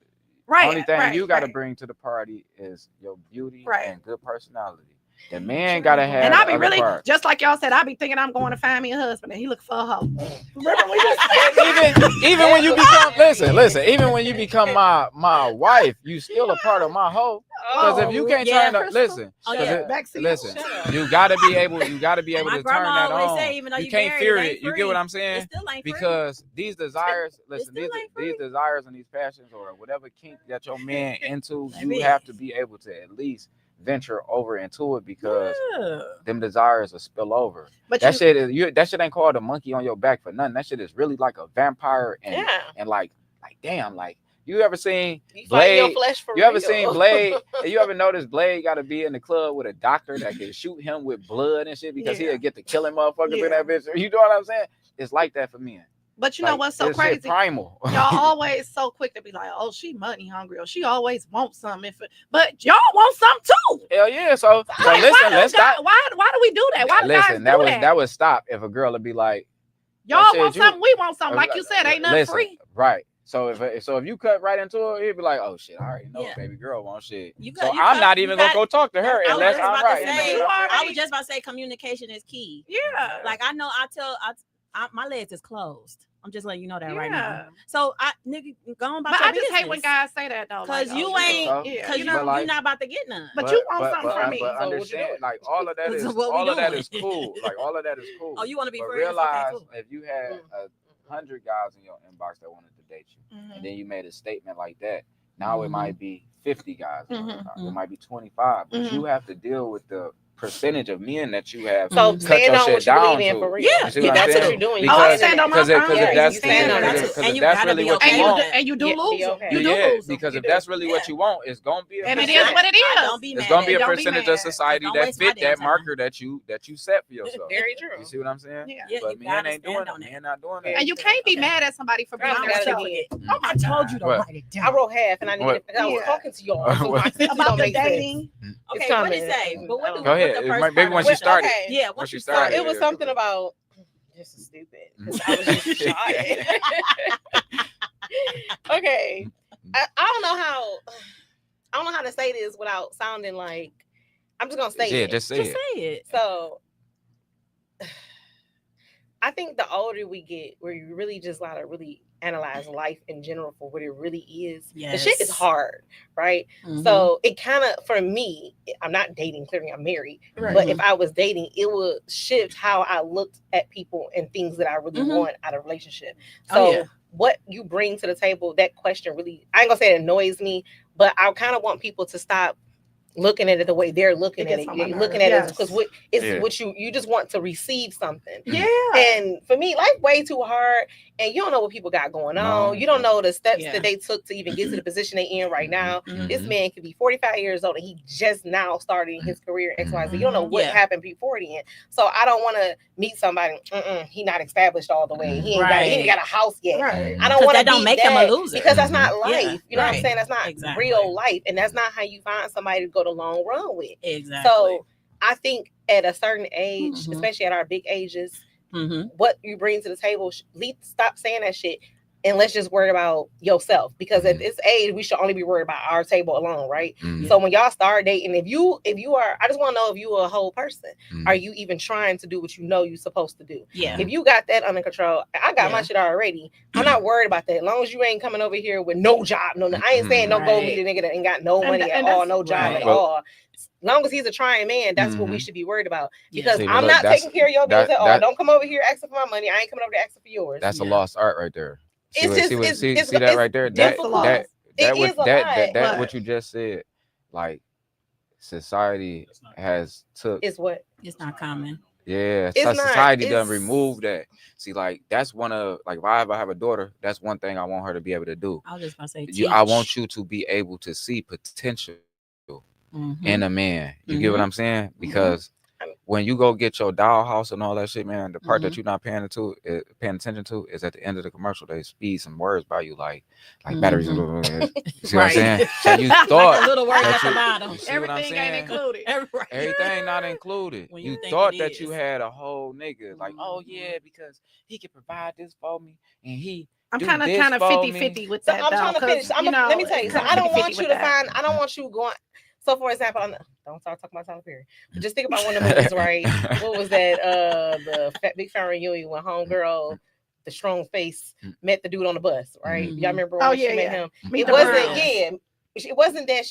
Right. only thing right, you got to right. bring to the party is your beauty Right. and good personality. The man gotta have. And I be the other really, part. just like y'all said, I be thinking I'm going to find me a husband and he look for a hoe. Remember we just even when you become listen, even when you become my wife, you still a part of my hoe. Because if you can't yeah, turn up, Crystal. listen, Oh, 'cause yeah. it- Backseat. listen, Shut up. you gotta be able My to turn grandma that always on. say, even though You you can't married, fear it ain't it. You free. get what I'm It saying? still ain't free. Because these desires, listen, still ain't free. these desires and these passions or whatever kink that your man into, you Baby. have to be able to at least venture over into it because Yeah. them desires will spill over. But That you, shit is that shit ain't called a monkey on your back for nothing. That shit is really like a vampire and Yeah. and like damn, like you ever seen You fight your Blade? flesh for You ever real. seen Blade? You ever noticed Blade got to be in the club with a doctor that can shoot him with blood and shit because Yeah. he'll get to killing motherfuckers Yeah. in that bitch? You know what I'm saying? It's like that for men. but you know Like, what's so this shit crazy? primal. Y'all always so quick to be like, oh, she money hungry, or she always wants something. But y'all want something too. Hell yeah. So Like, listen, why let's do guys- stop. Why do we do that? Why do guys Listen, do that would stop if a girl would be like, Y'all I said want you- something, we want something. Like you said, ain't nothing listen, free. Right. So if you cut right into it, he'd be like, oh shit, I already know Yeah. baby girl wants shit. You So got- you I'm got- not you even got- gonna go talk to her I was unless just I'm about to right. say, You I already- was just about to say communication is key. Yeah. Like I know my legs is closed. I'm just letting you know that right Yeah. now. So nigga, go on about But your I just hate when business. guys say that though. Cause like, you oh, ain't, So, yeah, cause you you know, but like- you're not about to get none. But you want something from me. But So what you understand, doing? like all of that So is what we all of that doing? is cool. Like all of that is cool. Oh, you want to be But friends? realize Okay, cool. if you had 100 guys in your inbox that wanted to date you, Mhm. and then you made a statement like that, now it might be 50 guys. in your Mhm. inbox. It might be 25. But Mhm. you have to deal with the percentage of men that you have. So Mhm. cut stand your on shit what you down believe in to. for real. Yeah, You see yeah, what I'm that's what saying? you're doing. Oh, I Because stand on my because if ground. Yeah, that's you stand on because that. if And you that's gotta really be what okay you And you with want, that. and you do Yeah, lose be them. okay. You do yeah, lose them. because You if do. that's really what Yeah. you want, it's gonna be a And it percentage. is what it is. Don't be It's mad gonna at be a it. Don't be percentage mad. of society Don't that waste my fit damn that time. marker that you set for yourself. Very true. You see what I'm saying? Yeah. Yeah, But you men gotta ain't doing stand it. on it. Men not doing Very that. And you can't be Okay. mad at somebody for being Right, gotta themselves. be- Oh my God. you to What? write it I wrote half and I didn't What? get it. I was Yeah. talking to y'all. So What? my sentence About don't the make sense. dating. Okay, It's what did coming. it say? But what I do don't Go know. ahead. what the first Maybe part when of she it- started. Okay. Yeah, When once she you So started. it was Yeah, something okay. about this is stupid. 'Cause I was just shy. Okay. I don't know how to say this without sounding like I'm just gonna say Yeah, it. just say Just it. say it. So I think the older we get, where you really just gotta really analyze life in general for what it really is. The shit is Yes. hard, right? Mhm. So it kind of, for me, I'm not dating, clearly I'm married. But if I was dating, it would shift how I looked at people and things that I really Mhm. want out of a relationship. Oh, So yeah. what you bring to the table, that question really, I ain't gonna say it annoys me, but I kind of want people to stop looking at it the way they're looking It at gets it. on my You're looking nerves. at it Yes. because what it's Yeah. what you just want to receive something. Yeah. And for me, life way too hard, and you don't know what people got going on. No. You don't know the steps Yeah. that they took to even get to the position they in right now. Mhm. This man could be 45 years old and he just now starting his career in XYZ. You don't know what Yeah. happened before then. So I don't want to meet somebody. He not established all the way. He ain't Right. got a house yet. Right. I don't 'Cause want to that don't make him a loser. because that's not life. Yeah, You know what I'm right. saying? That's not Exactly. real life, and that's not how you find somebody to go the long run with. Exactly. So I think at a certain age, Mhm. especially at our big ages, Mhm. what you bring to the table, stop saying that shit, and let's just worry about yourself. Because at this age, we should only be worried about our table alone, right? Mhm. So when y'all start dating, if you are, I just want to know if you are a whole person. Mhm. Are you even trying to do what you know you're supposed to do? Yeah. If you got that under control, I got my Yeah. shit already. I'm not worried about that. As long as you ain't coming over here with no job, I ain't saying don't go Right. meet a nigga that ain't got no And money th- at and all, that's- no job right. at Well, all. long as he's a trying man, that's what we should be worried about. Because See, but I'm look, not taking care of your bills at all. that- Don't come over here asking for my money. I ain't coming over there asking for yours. That's a lost art right there. See It's what- just- see it's that right there. difficult. It is a lot, That but- what you just said. Like society has took. It's what? It's not common. Yeah, It's not- society done it's- remove that. See, like that's one of like if I ever have a daughter, that's one thing I want her to be able to do. I was just gonna say, I want you to be able to see potential in a man. You get what I'm saying? Because when you go get your dollhouse and all that shit, man, the part that you're not paying attention to is at the end of the commercial. They speed some words by you like batteries. You see what I'm saying? So you thought like a little word that at the you- bottom. you see what I'm Everything ain't saying? included. Everything not included. When you You think thought it that you is. had a whole nigga like, oh yeah, because he can provide this for me and he. I'm do kind of this for 50-50 with So that. I'm though, trying to 'cause, finish. Let me tell you. it's So kinda I don't 50-50 want you with to that. find. I don't want you going. So for example, don't start talking about Tyler Perry. But just think about one of the movies, right? What was that? The Big Fat Reunion when homegirl, the strong face, met the dude on the bus, right? Y'all remember when she met him? Meet It the wasn't. World. Yeah. It wasn't that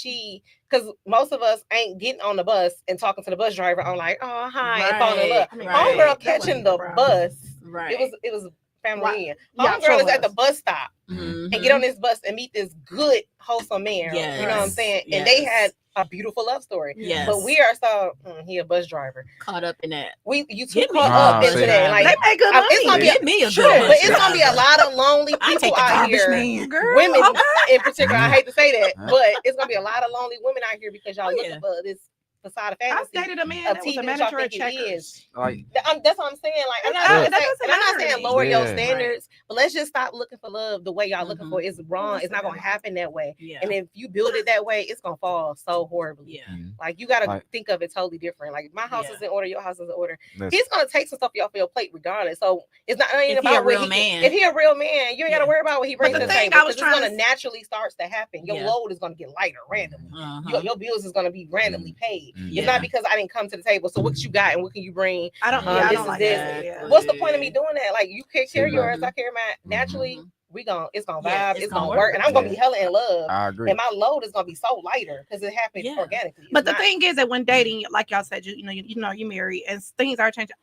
because most of us ain't getting on the bus and talking to the bus driver on like, oh hi, and falling in love. Right. Homegirl That catching wasn't the bro. bus. Right. It was family Right. reunion. Yeah, Homegirl sure is at the was. bus stop and get on this bus and meet this good, wholesome man. Yes. You know what I'm saying? And they Yes. had a beautiful love story. Yes. But we are so he a bus driver. caught up in that. You too Get me caught a up bus into that. driver. Like They make good money. it's gonna be Get me a sure, good but bus it's gonna be a driver. lot of lonely I people take the out garbage here. man. Girl, Women okay. in particular, I hate to say that, but it's gonna be a lot of lonely women out here because y'all looking yeah. for this facade of I fantasy dated a man of that was TV a that y'all manager at think it Checkers. is. Like That's what I'm saying. Like, I'm not, That saying, doesn't and I'm not matter to saying me. lower your Yeah. standards, but let's just stop looking for love the way y'all looking for it. It's wrong. It's not gonna happen that way. Yeah. And if you build it that way, it's gonna fall so horribly. Yeah. Like you gotta Like- think of it totally different. Like my house Yeah. is in order, your house is in order. listen, He's gonna take some stuff off your plate regardless. So it's not ain't If he about a what real man. If he a real man, you ain't gotta Yeah. worry about what he brings the to the thing table. I was Because it's trying gonna to- naturally starts to happen. Your Yeah. load is gonna get lighter randomly. Uh-huh. Your bills is gonna be randomly paid. Mm. It's Yeah. not because I didn't come to the table. So what you got and what can you bring? I don't. Um, Yeah, I this don't is like this. that. Yeah. What's the point of me doing that? Like you care See, yours, but- I care mine. Naturally, it's gonna vibe, Yeah, it's, it's gonna gonna work, work. and I'm gonna be Yeah. hella in love. I agree. And my load is gonna be so lighter because it happened Yeah. organically. But It's the not- thing is that when dating, like y'all said, you married and things are changing.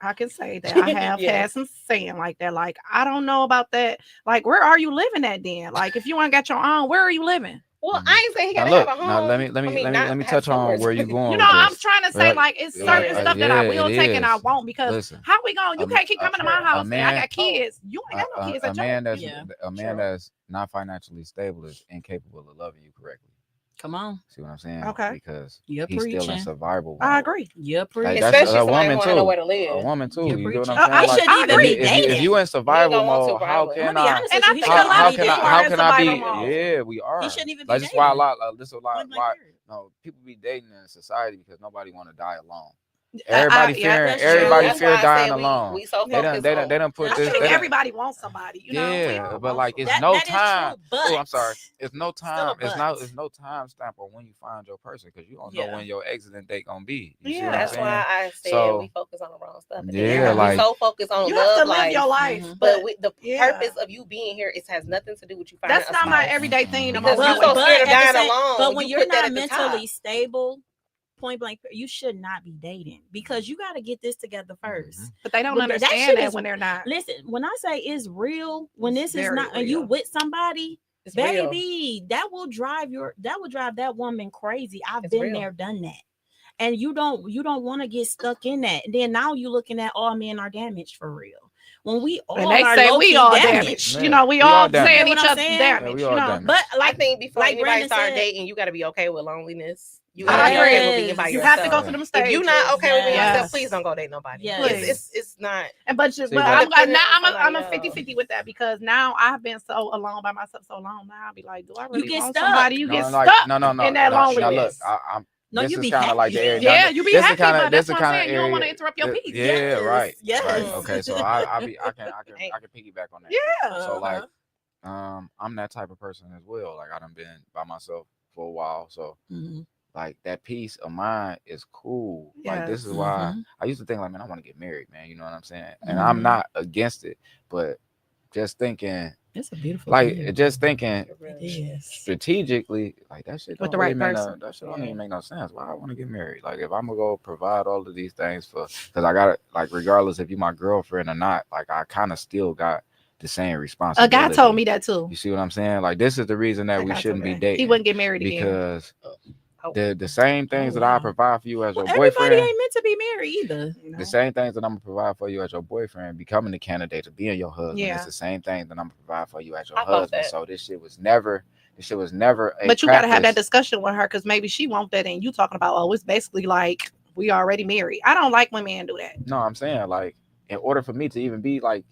I can say that I have Yeah. had some saying like that. Like, I don't know about that. Like, where are you living at then? Like, if you ain't got your own, where are you living? well, I ain't saying he Now gotta look, have a home. now let me I mean, not have touch on somewhere. where you going. You know, with I'm this. trying to say, Right. like, it's Yeah, certain stuff that I yeah, will it take and I is. won't because Listen, how we going? You a- can't keep coming to my a house. And I man- got kids. You ain't got no kids a at your man that's Yeah. a man True. that's not financially stable is incapable of loving you correctly. Come on. See what I'm saying? Okay. Because You're he's still in preaching. survival. I mode. agree. You're Like, preaching. that's Especially a somebody woman who too. ain't nowhere to live. A woman too. You're You get what preaching. I'm saying? He Like, shouldn't even be if dating. you in survival gonna want mode, to how probably. can I'm gonna be I? honest And with I you. He think How, a lot how of can I? people How are in can I be? survival mode. Yeah, we are. He shouldn't even be Like, this is dating. why a lot. This is why Point blank period. people be dating in society because nobody want to die alone. Everybody yeah, fearing. that's Everybody That's fear why I dying said alone. we so They done. focused They done. on. They done put That's this. I true. think They done, everybody wants somebody. You know, we yeah, all but want like it's somebody. no That is time. true, but Oh, I'm sorry. It's no Still a time. It's not. but. It's no time stamp on when you find your person because you don't Yeah. know when your exiting date gonna be. You see Yeah. what I'm That's saying? why I said So- we focus on the wrong stuff. And Yeah, then like- we so focused on You have to love live life. your life, Mhm. But the yeah. purpose of you being here, it has nothing to do with you finding That's a not my spouse. everyday thing. Because about you so my scared of at the dying same- alone, But when you you're put that not at the mentally top. stable, point blank, you should not be dating because you got to get this together 1st But they don't But that understand shit that is- when they're not. Listen, when I say it's real, when It's this is very not, and you real. with somebody, It's real. baby, that will drive that woman crazy. I've It's been real. there, done that. And you don't want to get stuck in that. And then now you're looking at all men are damaged for real. When we all And they are say low-key we all damaged. damaged. Yeah. You know, we We all all damaged. saying You each know what I'm other saying? damaged. Yeah, we You all know, damaged. But I like think before like anybody Brandon start said- dating, you got to be okay with loneliness. You I got to be okay with agree. being by you yourself. have to go through them stages. If you're not okay with being Yes. yourself, please don't go date nobody. Yes. It's not. And but See, but but- I'm Depending now on I'm a somebody 50-50 with that because now I've been so alone by myself so long. Now I'll be like, do I really get want stuck. somebody? You No, get like, stuck no, in that Now look, loneliness. I'm. No, this you is be kind of like the happy. area. Yeah, you be this is happy, kinda- but this that's the what I'm kinda saying. You don't want to area- interrupt your peace. Yeah, Yes, right. yes. Right. Okay, so I can piggyback on that. Yeah. So like, Uh-huh. I'm that type of person as well. Like I done been by myself for a while, so Mhm. like that peace of mind is cool. Like this Yes. is why Mhm. I used to think like, man, I want to get married, man. You know what I'm saying? And I'm Mhm. not against it, but just thinking, It's a beautiful like thing. just thinking Yes. strategically, like that shit With don't the really right make person. that shit don't even make no sense. Why I want to get married? Like if I'm gonna go provide all of these things because I got it, like regardless if you my girlfriend or not, like I kind of still got the same A responsibility. guy told me that too. You see what I'm saying? Like this is the reason that That we guy shouldn't told be me. dating. He wouldn't get married again. because Oh. the same things Oh, that I wow. provide for you as your Everybody boyfriend, ain't meant to be married either. No. the same things that I'm gonna provide for you as your boyfriend, becoming the candidate to being your husband, Yeah. it's the same thing that I'm gonna provide for you as your I love husband. that. So this shit was never a But you got to have that practice. discussion with her because maybe she want that, and you talking about, oh, it's basically like we already married. I don't like when men do that. No, I'm saying like in order for me to even be like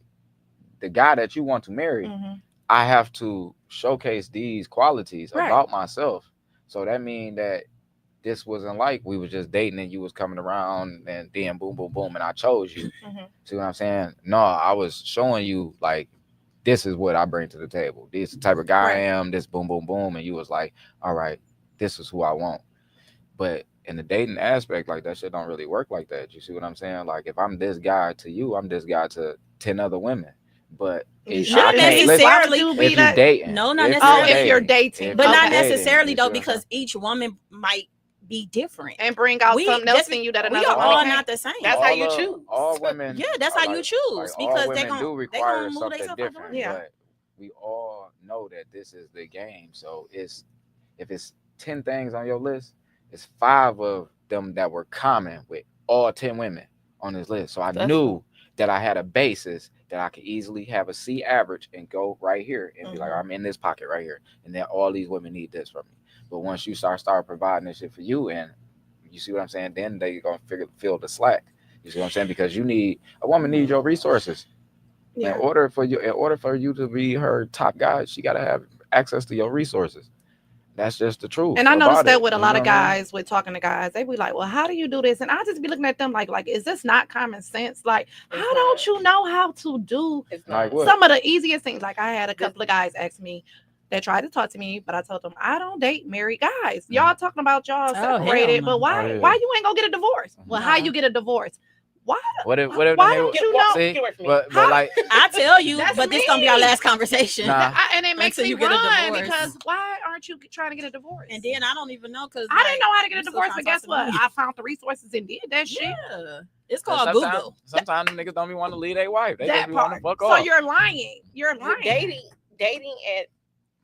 the guy that you want to marry, Mhm. I have to showcase these qualities Right. about myself. So that means that this wasn't like we was just dating and you was coming around and then boom, boom, boom, and I chose you. Mhm. See what I'm saying? No, I was showing you like this is what I bring to the table. This is the type of guy Right. I am. This boom, boom, boom, and you was like, all right, this is who I want. But in the dating aspect, like that shit don't really work like that. You see what I'm saying? Like if I'm this guy to you, I'm this guy to 10 other women. But You I shouldn't can't be. listen, Why would you be if you that? dating. No, not if necessarily. you're Oh, if you're dating. But not Okay. necessarily you though, see what I'm because each woman might be different. And bring out We something else just- in you that we another are one all can't. not the same. That's how you choose. All women. Yeah, that's how you like- choose, like, because all they women gon- do they require gonna move something themselves different. around. Yeah. But we all know that this is the game. So if it's 10 things on your list, it's 5 of them that were common with all 10 women on this list. So I That's knew that I had a basis that I could easily have a C average and go right here and be like, Mhm. I'm in this pocket right here, and then all these women need this from me. But once you start providing this shit for you, and you see what I'm saying, then they gonna feel the slack. You see what I'm saying? Because a woman needs your resources. Yeah. In order for you to be her top guy, she gotta have access to your resources. That's just the truth. And I noticed about that it, with a you lot know of what I mean? guys, with talking to guys, they be like, well, how do you do this? And I just be looking at them like, is this not common sense? Like, It's how don't not. you know how to do It's Like not. what? some of the easiest things? Like I had a couple of guys ask me that tried to talk to me, but I told them I don't date married guys. Y'all talking about y'all hell separated, no. but why Oh, yeah. why you ain't gonna get a divorce? Well, how No. you get a divorce? Why? What if Why the don't nigga- you know? See, Get away from me. but How- like I tell you, That's but this gonna be our me. last conversation. Nah. And it makes Until me you get a run divorce. because why aren't you trying to get a divorce? And then I don't even know, because I didn't know how to get a you still divorce, trying but to guess talk to what? me. I found the resources and did that shit. Yeah, it's called Google. Sometimes them niggas don't even want to leave their wife. They just That be want to part. fuck So off. you're lying. You're With lying. dating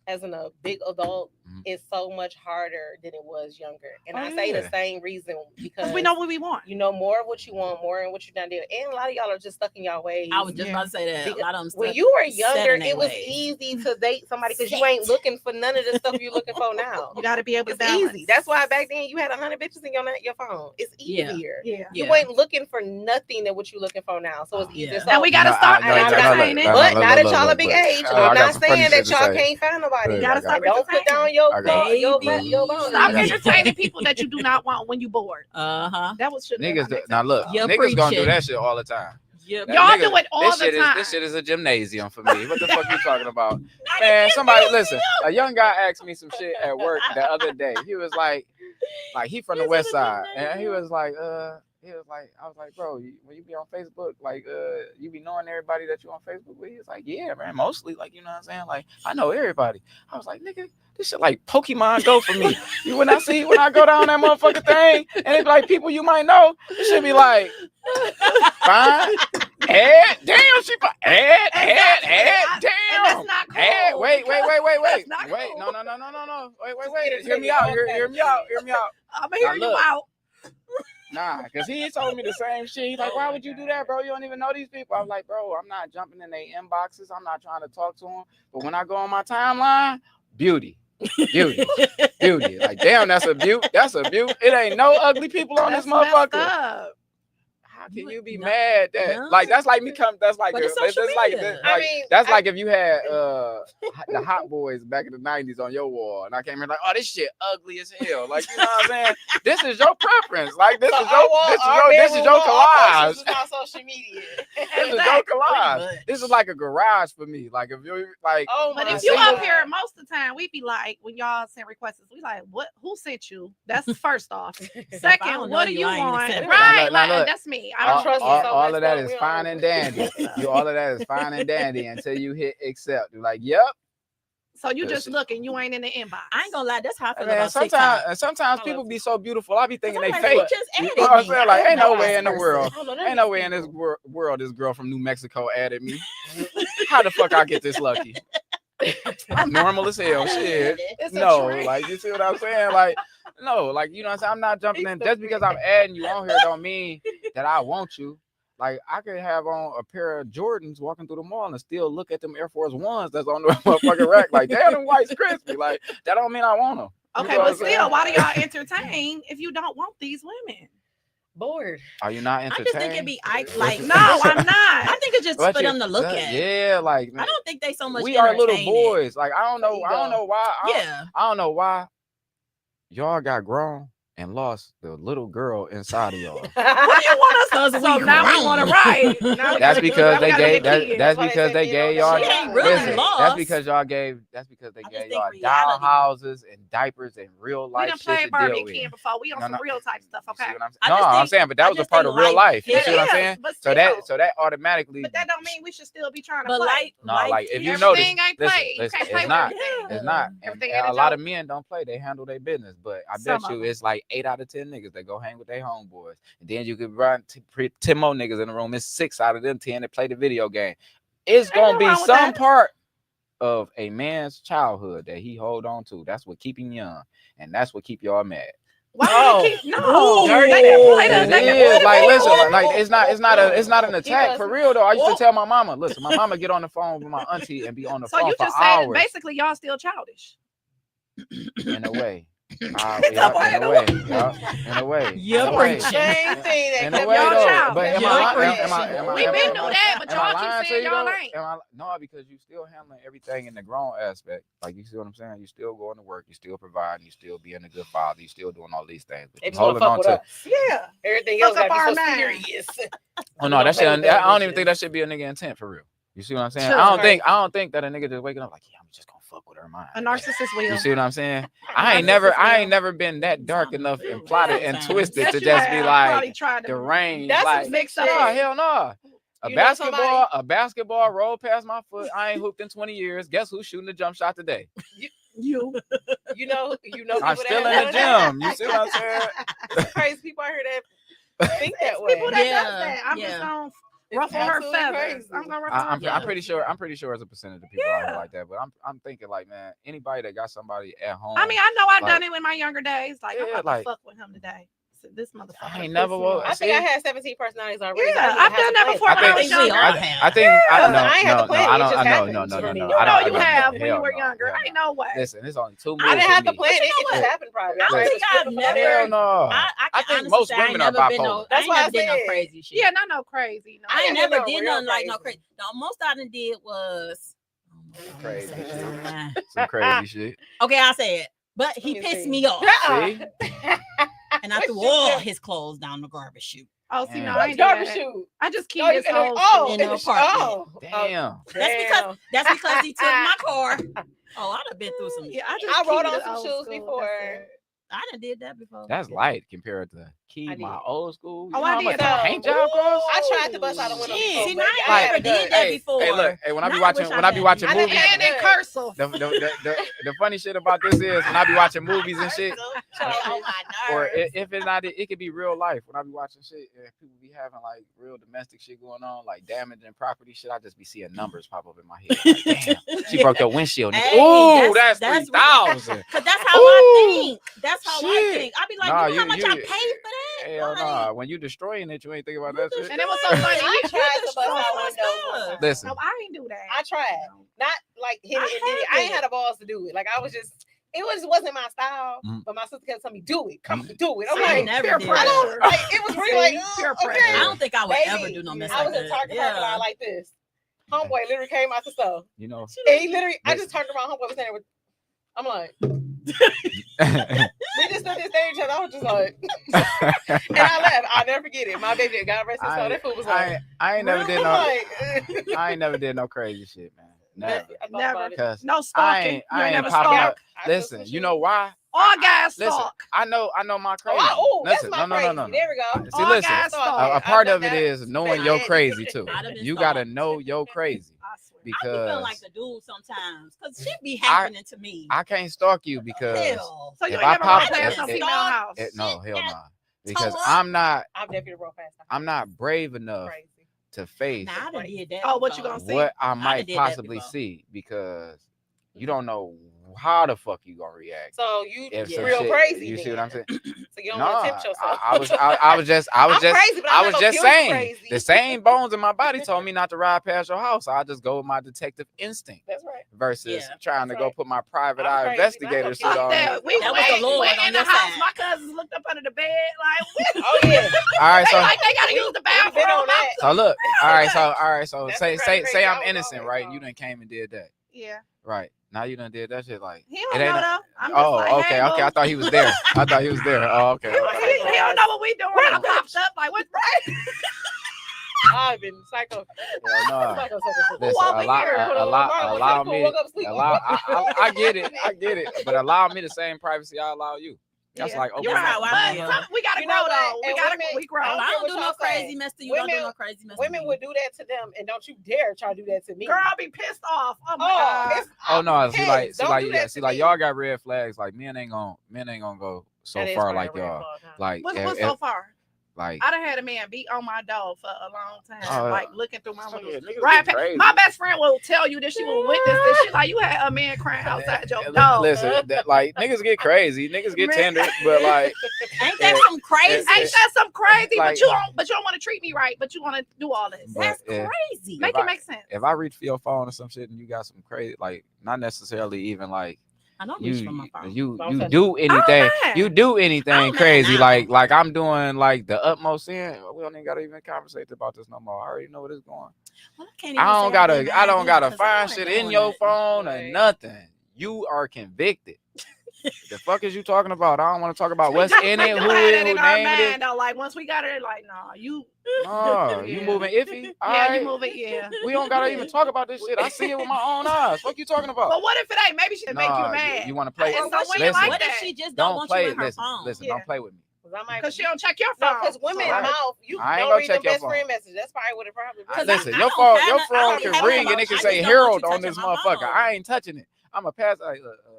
as a big adult Mhm. is so much harder than it was younger. And Oh, I say the yeah. same reason because Because we know what we want. you know more of what you want, more in what you're not doing. And a lot of y'all are just stuck in y'all ways. I was just Yeah. about to say that. Because A lot of them when stuck you were set younger, in their it was ways. easy to date somebody because you Set. ain't looking for none of the stuff you're looking for now. You got to be able to It's balance. easy. That's why back then you had 100 bitches in your phone. It's Yeah. easier. Yeah. You Yeah. ain't looking for nothing than what you're looking for now. So it's easier. Yeah. So And we got to No, stop no, no, no, entertaining. no, but no, now no, that no, y'all no, a big but- age, I I'm got not some funny saying shit that to y'all say. can't find nobody. You gotta stop Don't put entertaining. down your I got your Baby. boundaries. Stop entertaining people that you do not want when you bored. Uh-huh. That was should Niggas, now look, You're niggas gonna do preaching. that shit all the time. Yep. That Y'all niggas- do it all this the shit time. This shit is a gymnasium for me. What the fuck you talking about? Man, somebody listen. A young guy asked me some shit at work the other day. He was like he from the This west is a side, and he gymnasium. was like, I was like, bro, when you be on Facebook, like, you be knowing everybody that you on Facebook with. He was like, yeah, man, mostly, like, you know what I'm saying? Like, I know everybody. I was like, nigga, this shit like Pokemon Go for me. When I go down that motherfucking thing, and it's like people you might know, it should be like, fine. Ed, damn, she Ed, And damn. that's not cool. Ed, wait. That's not Wait, cool. no. Wait. Hear me out. Hear me out. I'm gonna hear Now you look. out. Nah, because he told me the same shit. He's like, why would you do that, bro? You don't even know these people. I was like, bro, I'm not jumping in their inboxes. I'm not trying to talk to them. But when I go on my timeline, beauty. Like, damn, that's a beaut. It ain't no ugly people on That's this motherfucker. messed up. How can you be No, mad that no. like that's like me come that's like But it's that's social like media. I mean, that's like if you had the Hot Boys back in the 90s on your wall and I came here like, oh, this shit ugly as hell, like, you know what I'm saying? This is your preference, like this So is your collage. This is on social media. This is your collage. This is like a garage for me. Like if you're like, Oh, But my if you God. up here most of the time, we be like, when y'all send requests, we like, what? Who sent you? That's first off. I Second, don't know what do you, you I ain't want? accept it. Right, Now, like, look. that's me. I don't trust yeah. so all much of that that is we fine don't- and dandy. All of that is fine and dandy until you hit accept. You're like, yep. So you That just shit- looking, you ain't in the inbox. I ain't gonna lie, that's how I feel Man, about TikTok. sometimes I people love be so beautiful. I be thinking they I'm like, fake. who just You added know what I'm me? saying? I Like, don't ain't no know way this in the person. world. I don't know none Ain't of no these way in this people. world this girl from New Mexico added me. How the fuck I get this lucky? I'm normal as hell. Shit. It's a No, trend. like you see what I'm saying? Like, no, like you know what I'm saying? I'm not jumping in just because I'm adding you on here don't mean that I want you. Like I could have on a pair of Jordans walking through the mall and still look at them Air Force Ones that's on the motherfucking rack. Like, damn, them white's crispy. Like, that don't mean I want them. Okay, but still, why do y'all entertain if you don't want these women? Bored. Are you not I entertained? just think it'd be like No, I'm not. I think it's just But for you- them to look at. Yeah, like I don't think they so much. we are little entertain it. boys. Like I don't There know. you I don't go. know why. Yeah. I don't know why y'all got grown and lost the little girl inside of y'all. What do you want us to? So now we want to write. That's because they gave that. that's because they gave y'all. She ain't really Listen, lost. that's because y'all gave. That's because they I just gave think y'all reality. doll houses and diapers and real We life done shit played to Barbie deal and with. Ken before. We on No, some no. real type stuff, You see okay? what I'm saying? I No, just I'm think- saying, but that I was a just part think of real life. You It see what I'm is, saying? but So still. that automatically. But that don't mean we should still be trying to But play. No, like if you Everything notice, ain't listen, play. You listen, can't play it's with not. everything. It's not. And, Everything and ain't a a lot of joke. men don't play. They handle their business. But I Some bet of you them. it's like 8 out of 10 niggas that go hang with their homeboys. And then you could run 10 more niggas in the room. It's 6 out of them 10 that play the video game. It's Ain't gonna no be wrong with some that. part of a man's childhood that he hold on to. That's what keep him young. And that's what keep y'all mad. Why Oh. do you keep no? Ooh. They can play It that. They can is like play listen, that. like it's not an attack does. for real though. I used to tell my mama, listen, my mama get on the phone with my auntie and be on the So phone you for just said hours. basically y'all still childish. In a way. Talk Yeah, about in a way. Yeah, in a way. You're in a way. preaching. Same thing that In a kept way y'all though. child. But am You're I preaching. We been knew that, but am I y'all lying keep to saying you y'all though? ain't. No, because you still handling everything in the grown aspect. Like you see what I'm saying? You still going to work, you still providing, you still being a good father, you still doing all these things. But They you just want holding to fuck on with to us. Yeah. Everything Fuck else up got our to be so mind. serious. Oh no, We that don't shit. play with I don't bitches. even think that should be a nigga intent for real. You see what I'm saying? Sure. I don't think that a nigga just waking up like, yeah, I'm just gonna fuck with her mind. A narcissist will. You see what I'm saying? A I ain't narcissist never will. been that dark enough and Yeah. plotted and twisted Yes, to you just be have. like Probably tried to deranged. That's Like, some sick mix up. shit. no, hell no. You know somebody- A basketball rolled past my foot. I ain't hooped in 20 years. Guess who's shooting the jump shot today? You. You know I'm people still that in the have gym. You see what I'm saying? It's crazy people out here that think that way. People that Yeah, does that. I'm just yeah. gonna It's ruffle her absolutely feathers. crazy. I'm gonna ruffle her I'm feathers. pretty sure it's a percentage of people out here Yeah. like that. But I'm thinking like, man, anybody that got somebody at home. I mean, I know I've Like- done it in my younger days. Like, I'm Yeah, about like- to fuck with him today. So this motherfucker. I ain't pissed never me woke- off. I think I See? had 17 personalities already. Yeah, I've done that before when I was younger. I think Yeah, I I ain't had to plan it, it just happened no. for me. I You don't- know I you don't- have when you hell were no, younger. hell Ain't no. no way. Listen, it's only 2 moves. I didn't have to me. plan it. you know It just what? happened probably. I don't was think just I've flipping never- my Hell hair. no. I I think honestly most say I ain't women are never been bipolar. no. That's I ain't why I never did no said- crazy shit. Yeah, not no crazy. No. I ain't I never did did no nothing like no crazy. crazy. The most I done did was Crazy Say shit. nah. Some crazy shit. Okay, I said, but he Let me pissed see. me off, See? and I What threw you all do? his clothes down the garbage chute. Oh, see, no, Damn. I What's ain't do garbage that. shoot? I just keep Oh, you his can whole oh, in the apartment. oh, Damn. That's because he took my car. Oh, I'd have been through some. Yeah, shit. just I rode keep on it some old shoes school. before. That's it. I done did that before. That's light compared to I my did. old school. Oh, You know I how much did that. paint job cost? I tried to bust out a window Shit. before. See, but now I I had never a did gun. that Hey, before. Hey, look. Hey, when I be Now I watching wish I when I be had. watching I done movies, had And then cursive. the funny shit about this is when I be watching movies and shit, Oh my or nerves. if it's not, it could be real life. When I be watching shit, and people be having like real domestic shit going on, like damaging property shit, I just be seeing numbers pop up in my head. Like, damn, she broke your windshield. Nigga. Hey, Ooh, that's that's 3,000. Cause that's how I Ooh, think. That's how shit. I think. I be like, Nah, you know how much I you- paid for that? Hell Like, nah. When you destroying it, you ain't thinking about that shit. And it was so funny. I You tried to bust destroyed out my windows one stuff. time. Listen, No, I ain't do that. I tried. Not like hit it I and did it. I ain't haven't. had the balls to do it. Like I was just, wasn't my style. Mhm. But my sister kept telling me, "Do it, come do it." I'm See, I like, never peer did I that. don't. Like, it was really like, Peer okay. pressure. I don't think I would Baby, ever do no mess I like was in that. Target parking lot like this. Homeboy literally came out the store. you know. And he literally, I Listen. just turned around. Homeboy was standing with. I'm like, I we just stood there staring at each other. I was just like, and I left. I'll never forget it. My baby got arrested. So that fool was like, ain't never did I'm no. like, I ain't never did no crazy shit, man. Never. I thought Never. about it. Cause No I stalking. ain't You ain't I ain't never popping stalked. up. Listen, you know why? All guys listen, talk. I know my crazy. Oh, that's Listen, my crazy. no. There we go. See, All listen, guys talk. a I part know of it that. is knowing Baby your daddy. crazy too. I'd have been You gotta stalked. know your crazy I swear. I be because feeling like a dude sometimes because shit be happening to me. I can't stalk you because Hell. So you if ain't I never pop- walked past no if- female house. no, hell that no. Because toe up. I'm not I've definitely broke past. I'm not brave enough Crazy. to face Nah, I done did that. Oh, what you before. gonna see? what I might did that possibly before. see because you don't know how the fuck you gonna react. So you If Yeah. some real shit- crazy. You see what I'm saying? So you don't No, want to tempt yourself. I was just I'm crazy, but I'm I not was gonna just kill you saying crazy. the same bones in my body told me not to ride past your house. So I just go with my detective instinct That's right. versus Yeah, trying to that's go right. put my private I'm eye crazy, investigator but I'm suit gonna Fuck on. kill that. We That was the went, Lord went on in the your house. side. My cousins looked up under the bed like, Oh yeah. All right, they so like they gotta use the We've been bathroom. on that. so look, all right, so That's say the say crazy say I I'm was innocent, always right? on. You done came and did that, Yeah. right? Now you done did that shit like. He It don't ain't know a- though. I'm just Oh, like, okay, hey, okay. I boo. thought he was there. Oh, okay. He don't know what we doing. I popped up like, what's right? I've been psycho. Hell no. Psycho. Listen, over here. allow me. Woke up sleeping. I get it, but allow me the same privacy I allow you. That's Yeah. like You're open right. how I But feel. we gotta You grow know what? though. We And gotta women- we grow. I I don't care don't what do no y'all crazy say. mess to you. Don't do Women- no crazy mess to Women me. would do that to them, and don't you dare try to do that to me. Girl, I'll be pissed off. Oh my Oh, god. it's Oh no, see like Don't do that to me. y'all got red flags. Like men ain't gonna go so That is far probably like a red y'all. flag, huh? Like What's so far? like I done had a man beat on my dog for a long time, Oh, like looking through my some windows. niggas Right, get crazy. my best friend will tell you that she will witness this. She like, you had a man crying outside your Li- dog. Listen, that, like niggas get crazy, niggas get Man. tender, but like Ain't that some crazy? Ain't that some crazy? Like- but you don't want to treat me right. But you want to do all this. But That's if- crazy. Make if it I- make sense. if I reach for your phone or some shit and you got some crazy, like not necessarily even like I don't reach for my phone. you Don't touch do anything, mind. you do anything mind crazy, now. like I'm doing like the utmost sin. We don't even gotta even conversate about this no more. I already know where this going. Well, can't I even don't say gotta did I don't bad gotta either, 'cause I find ain't shit doing in your nothing. phone or Right. nothing. You are convicted. The fuck is you talking about? I don't want to talk about what's in it, We who do have it, that who in our name it is. mind, though. Like once we got it, like nah, you. No, you Yeah. moving iffy. All Yeah, right. you move it. Yeah. We don't gotta even talk about this shit. I see it with my own eyes. What you talking about? But what if it ain't? Maybe she make you mad. You want to play? And so when you Listen, like What if that? she just don't don't want play. you in her Listen, phone? listen. Yeah. Don't play with me. Because I might Because she don't check your phone. No, because women Right. mouth, you I ain't don't gonna read check the your best phone. friend message. That's probably what it probably was. 'Cause Listen, I your don't phone, have your no- I phone don't can have ring no and it phone. can I say just don't want Harold you on this touching my motherfucker. phone. I ain't touching it. I'm a pass.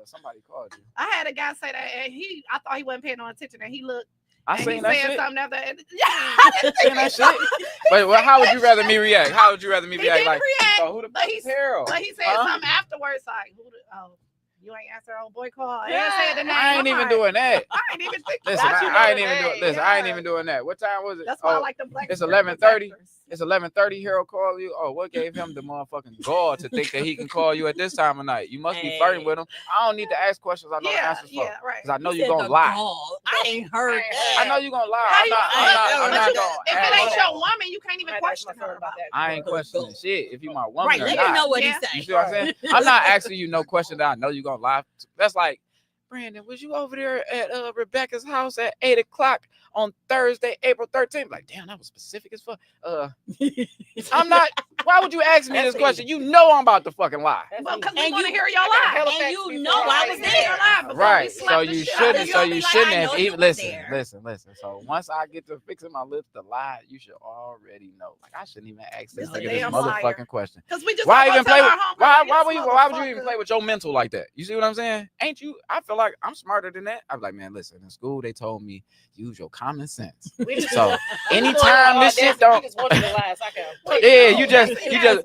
Somebody called you. I had a guy say that, and I thought he wasn't paying no attention, and he looked. I and seen he that said shit. something after. Yeah, I didn't Seen that shit. But well, how would you rather me react? How would you rather me He react? didn't Like, react, so who the but fuck he is Harold? But he said Huh? something afterwards, like, you ain't answer old boy call. He ain't said the name. I ain't I'm even like, doing that. I ain't even think. Listen, Not you know I ain't the even doing. name. Listen, I ain't Yeah. even doing that. What time was it? That's why I Oh, like the black. it's screen 11:30. protectors. It's 11:30. Harold call you. Oh, what gave him the motherfucking gall to think that he can call you at this time of night? You must be flirting with him. I don't need to ask questions. I know the Yeah, answers for. yeah, right. Cause I know You you said gonna the lie. gall. I ain't heard I that. I know you gonna lie. How I'm you- not but gonna If it ask. ain't your woman, you can't even I might ask question my son her about that. I ain't questioning shit if you my woman Right, or let not. me know what Yeah. he You say. see what I'm saying? I'm not asking you no question that I know you're gonna lie. That's like, Brandon, was you over there at Rebecca's house at 8:00 on Thursday, April 13th? Like, damn, that was specific as fuck. I'm not. Why would you ask me this question? You know I'm about to fucking lie. Well, because we And want to you- hear your I got lie. hella And facts you before know I I was hear there. your lie, before we Right. slapped So the you shit out shouldn't. of So you. you Like, shouldn't I know have you even was listen. there. So once I get to fixing my lips to lie, you should already know. Like I shouldn't even ask this You're a nigga this damn motherfucking liar. question. Because we just Why gonna even go play tell with? our homegirl, Why this would you even motherfucker- play with your mental like that? You see what I'm saying? Ain't you? I feel like I'm smarter than that. I'm like, man, listen. In school, they told me use your common sense. So anytime this shit don't, We just want you to lie, so I can. yeah, you just.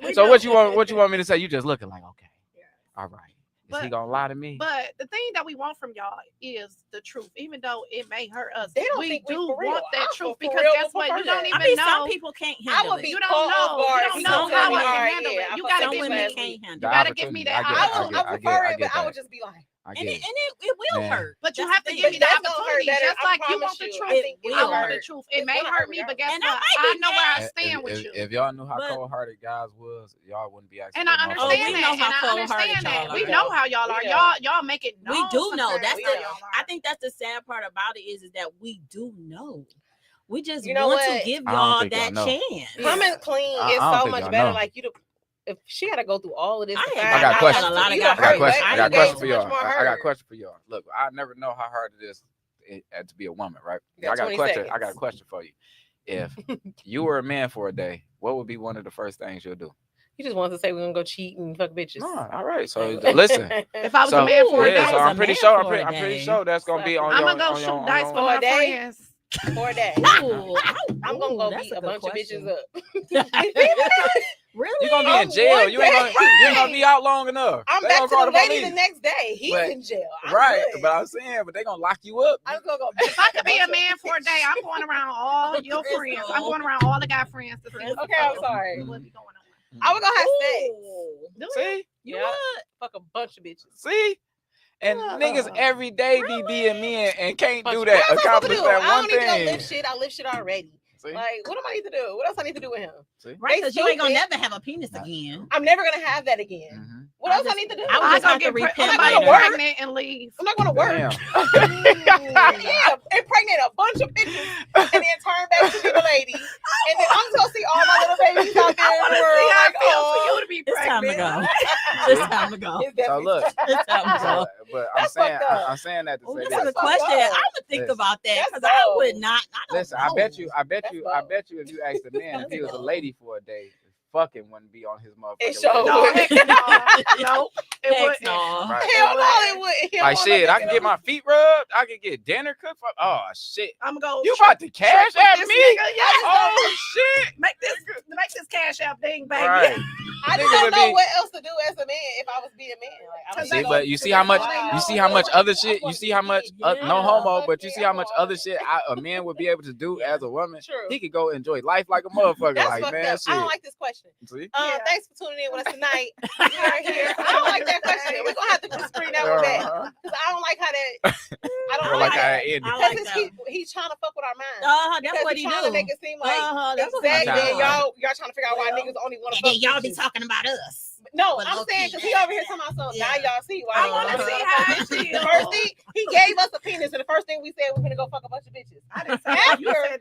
we So know. what you want me to say? You just looking like, okay, Yeah. all right. Is he But- gonna lie to me? But the thing that we want from y'all is the truth, even though it may hurt us. They don't we think we do for real. want that I'm truth for because real guess before what? You that. don't even I mean, know. some people can't I handle would it. be You don't caught know. off guard. You if don't he know told how me, I can all right, handle yeah, it. I You fucked gotta up give this me. last The week. You gotta give me that opportunity. option. I would prefer it, but I would it. just be like, I And get it, it. and it will Man. hurt. But you That's have the to thing. give me the That's gonna hurt opportunity. better, Just I like you promise want the you. truth. I think It I will want the hurt. truth. It It's may gonna hurt hurt me, but regardless. guess And I what? might I be know where I mad. stand with you. If y'all knew how But- cold-hearted guys was, y'all wouldn't be asking. And I for no understand we fucking- know that. how And I cold-hearted understand that. y'all We are. know how y'all are. We know. Y'all make it known. We do know. sometimes That's how the. y'all are. I think that's the sad part about it is that we do know. We just You know want what? to give I don't y'all think y'all that know. chance. coming clean I is don't so think much y'all better. know. Like you to if she had to go through all of this, I to had- find I got out questions. how to- A lot of you guys done I got hurt, a question. baby. I You got a gave question too for much y'all. more I got a hurt. question for y'all. Look, I never know how hard it is to be a woman, right? You got I got a 20 question. I got a seconds. question for you. If you were a man for a day, what would be one of the first things you'll do? You just wanted to say we're gonna go cheat and fuck bitches. No, all right. So listen. If I was So a man for a yeah, day, so I was I'm a pretty man sure. for a I'm pretty day. sure that's gonna be on I'm your. gonna go on shoot your- on dice your- for my day? friends. For a day. Ooh, I'm gonna go that's beat a a good bunch question. of bitches up. Really? You're gonna be On in jail. one You ain't gonna. day? You ain't gonna be out long enough. I'm They back gonna to call the lady police. the next day. He's But- in jail. I'm Right, good. but I'm saying, but they gonna lock you up. I'm just gonna go. If I could be a man for a day, I'm going around all your friends. I'm going around all the guy friends to see what's Okay, I'm up. sorry. What be going on? I was gonna have sex. Ooh. Do it. See, You Yeah. would? Fuck a bunch of bitches. see, and niggas every day be being men and can't do What that. else am I supposed to Accomplish do? that I one don't need to go thing. lift shit. I lift shit already. See, Like, what do I need to do? What else I need to do with him? see. Right, because you ain't gonna stupid. never have a penis again. I'm never gonna have that again. Mhm. What I else I just- need to do? I was I'm just gonna have to get repent somebody later. pregnant and leave. I'm not gonna work. Damn. Yeah, impregnate a bunch of bitches and then turn back to be the lady. And then I'm gonna see all my little babies out there I in want the to world. see how Like, it feels for oh, you to be It's time to pregnant. go. It's time to go. it's So definitely look, It's time to go. but I'm That's saying, fucked up. I'm saying that to Oh, say that's a this. good question. up. I would think Listen. about that That's because I low. would not. I don't Listen, I know. bet you, That's if you asked a man if he was a low. lady for a day, fucking wouldn't be on his motherfucking It sure list. No, would. heck no. Nope. It Heck wouldn't. no. Right. Hell no, it wouldn't. He don't Like want shit, no I can nigga get to- my feet rubbed. I can get dinner cooked. For, oh shit, I'm gonna go. you about to cash with at this me? nigga. Yes. Oh shit! Make this cash app thing, baby. Right. I just Niggas don't would know be- what else to do as a man if I was being a man. Like, I was See, just but gonna- you see how much Wow. you see how much other shit. You wanna see how much get- no Yeah. homo, but you see how I'm much all- other shit a man would be able to do Yeah. as a woman. True. He could go enjoy life like a motherfucker. That's Like fucked man, up. shit. I don't like this question. See? Yeah. Thanks for tuning in with us tonight. We are here. I don't like that question. We're gonna have to screen that one back because I don't like how that. I don't Or like like that. I ended. I Because like that. he's trying to fuck with our minds. That's Because what he's he trying do. to make it seem like That's what he exactly. do. Y'all trying to figure out why Well, niggas only want to And fuck then y'all be bitches. talking about us. No, But I'm low-key, saying because he yeah. over here talking about so now Yeah. y'all see why I y'all want to only see wanna how fuck it bitches. feels. The first thing he gave us a penis, and the first thing we said we're gonna go fuck a bunch of bitches. I didn't say that. You After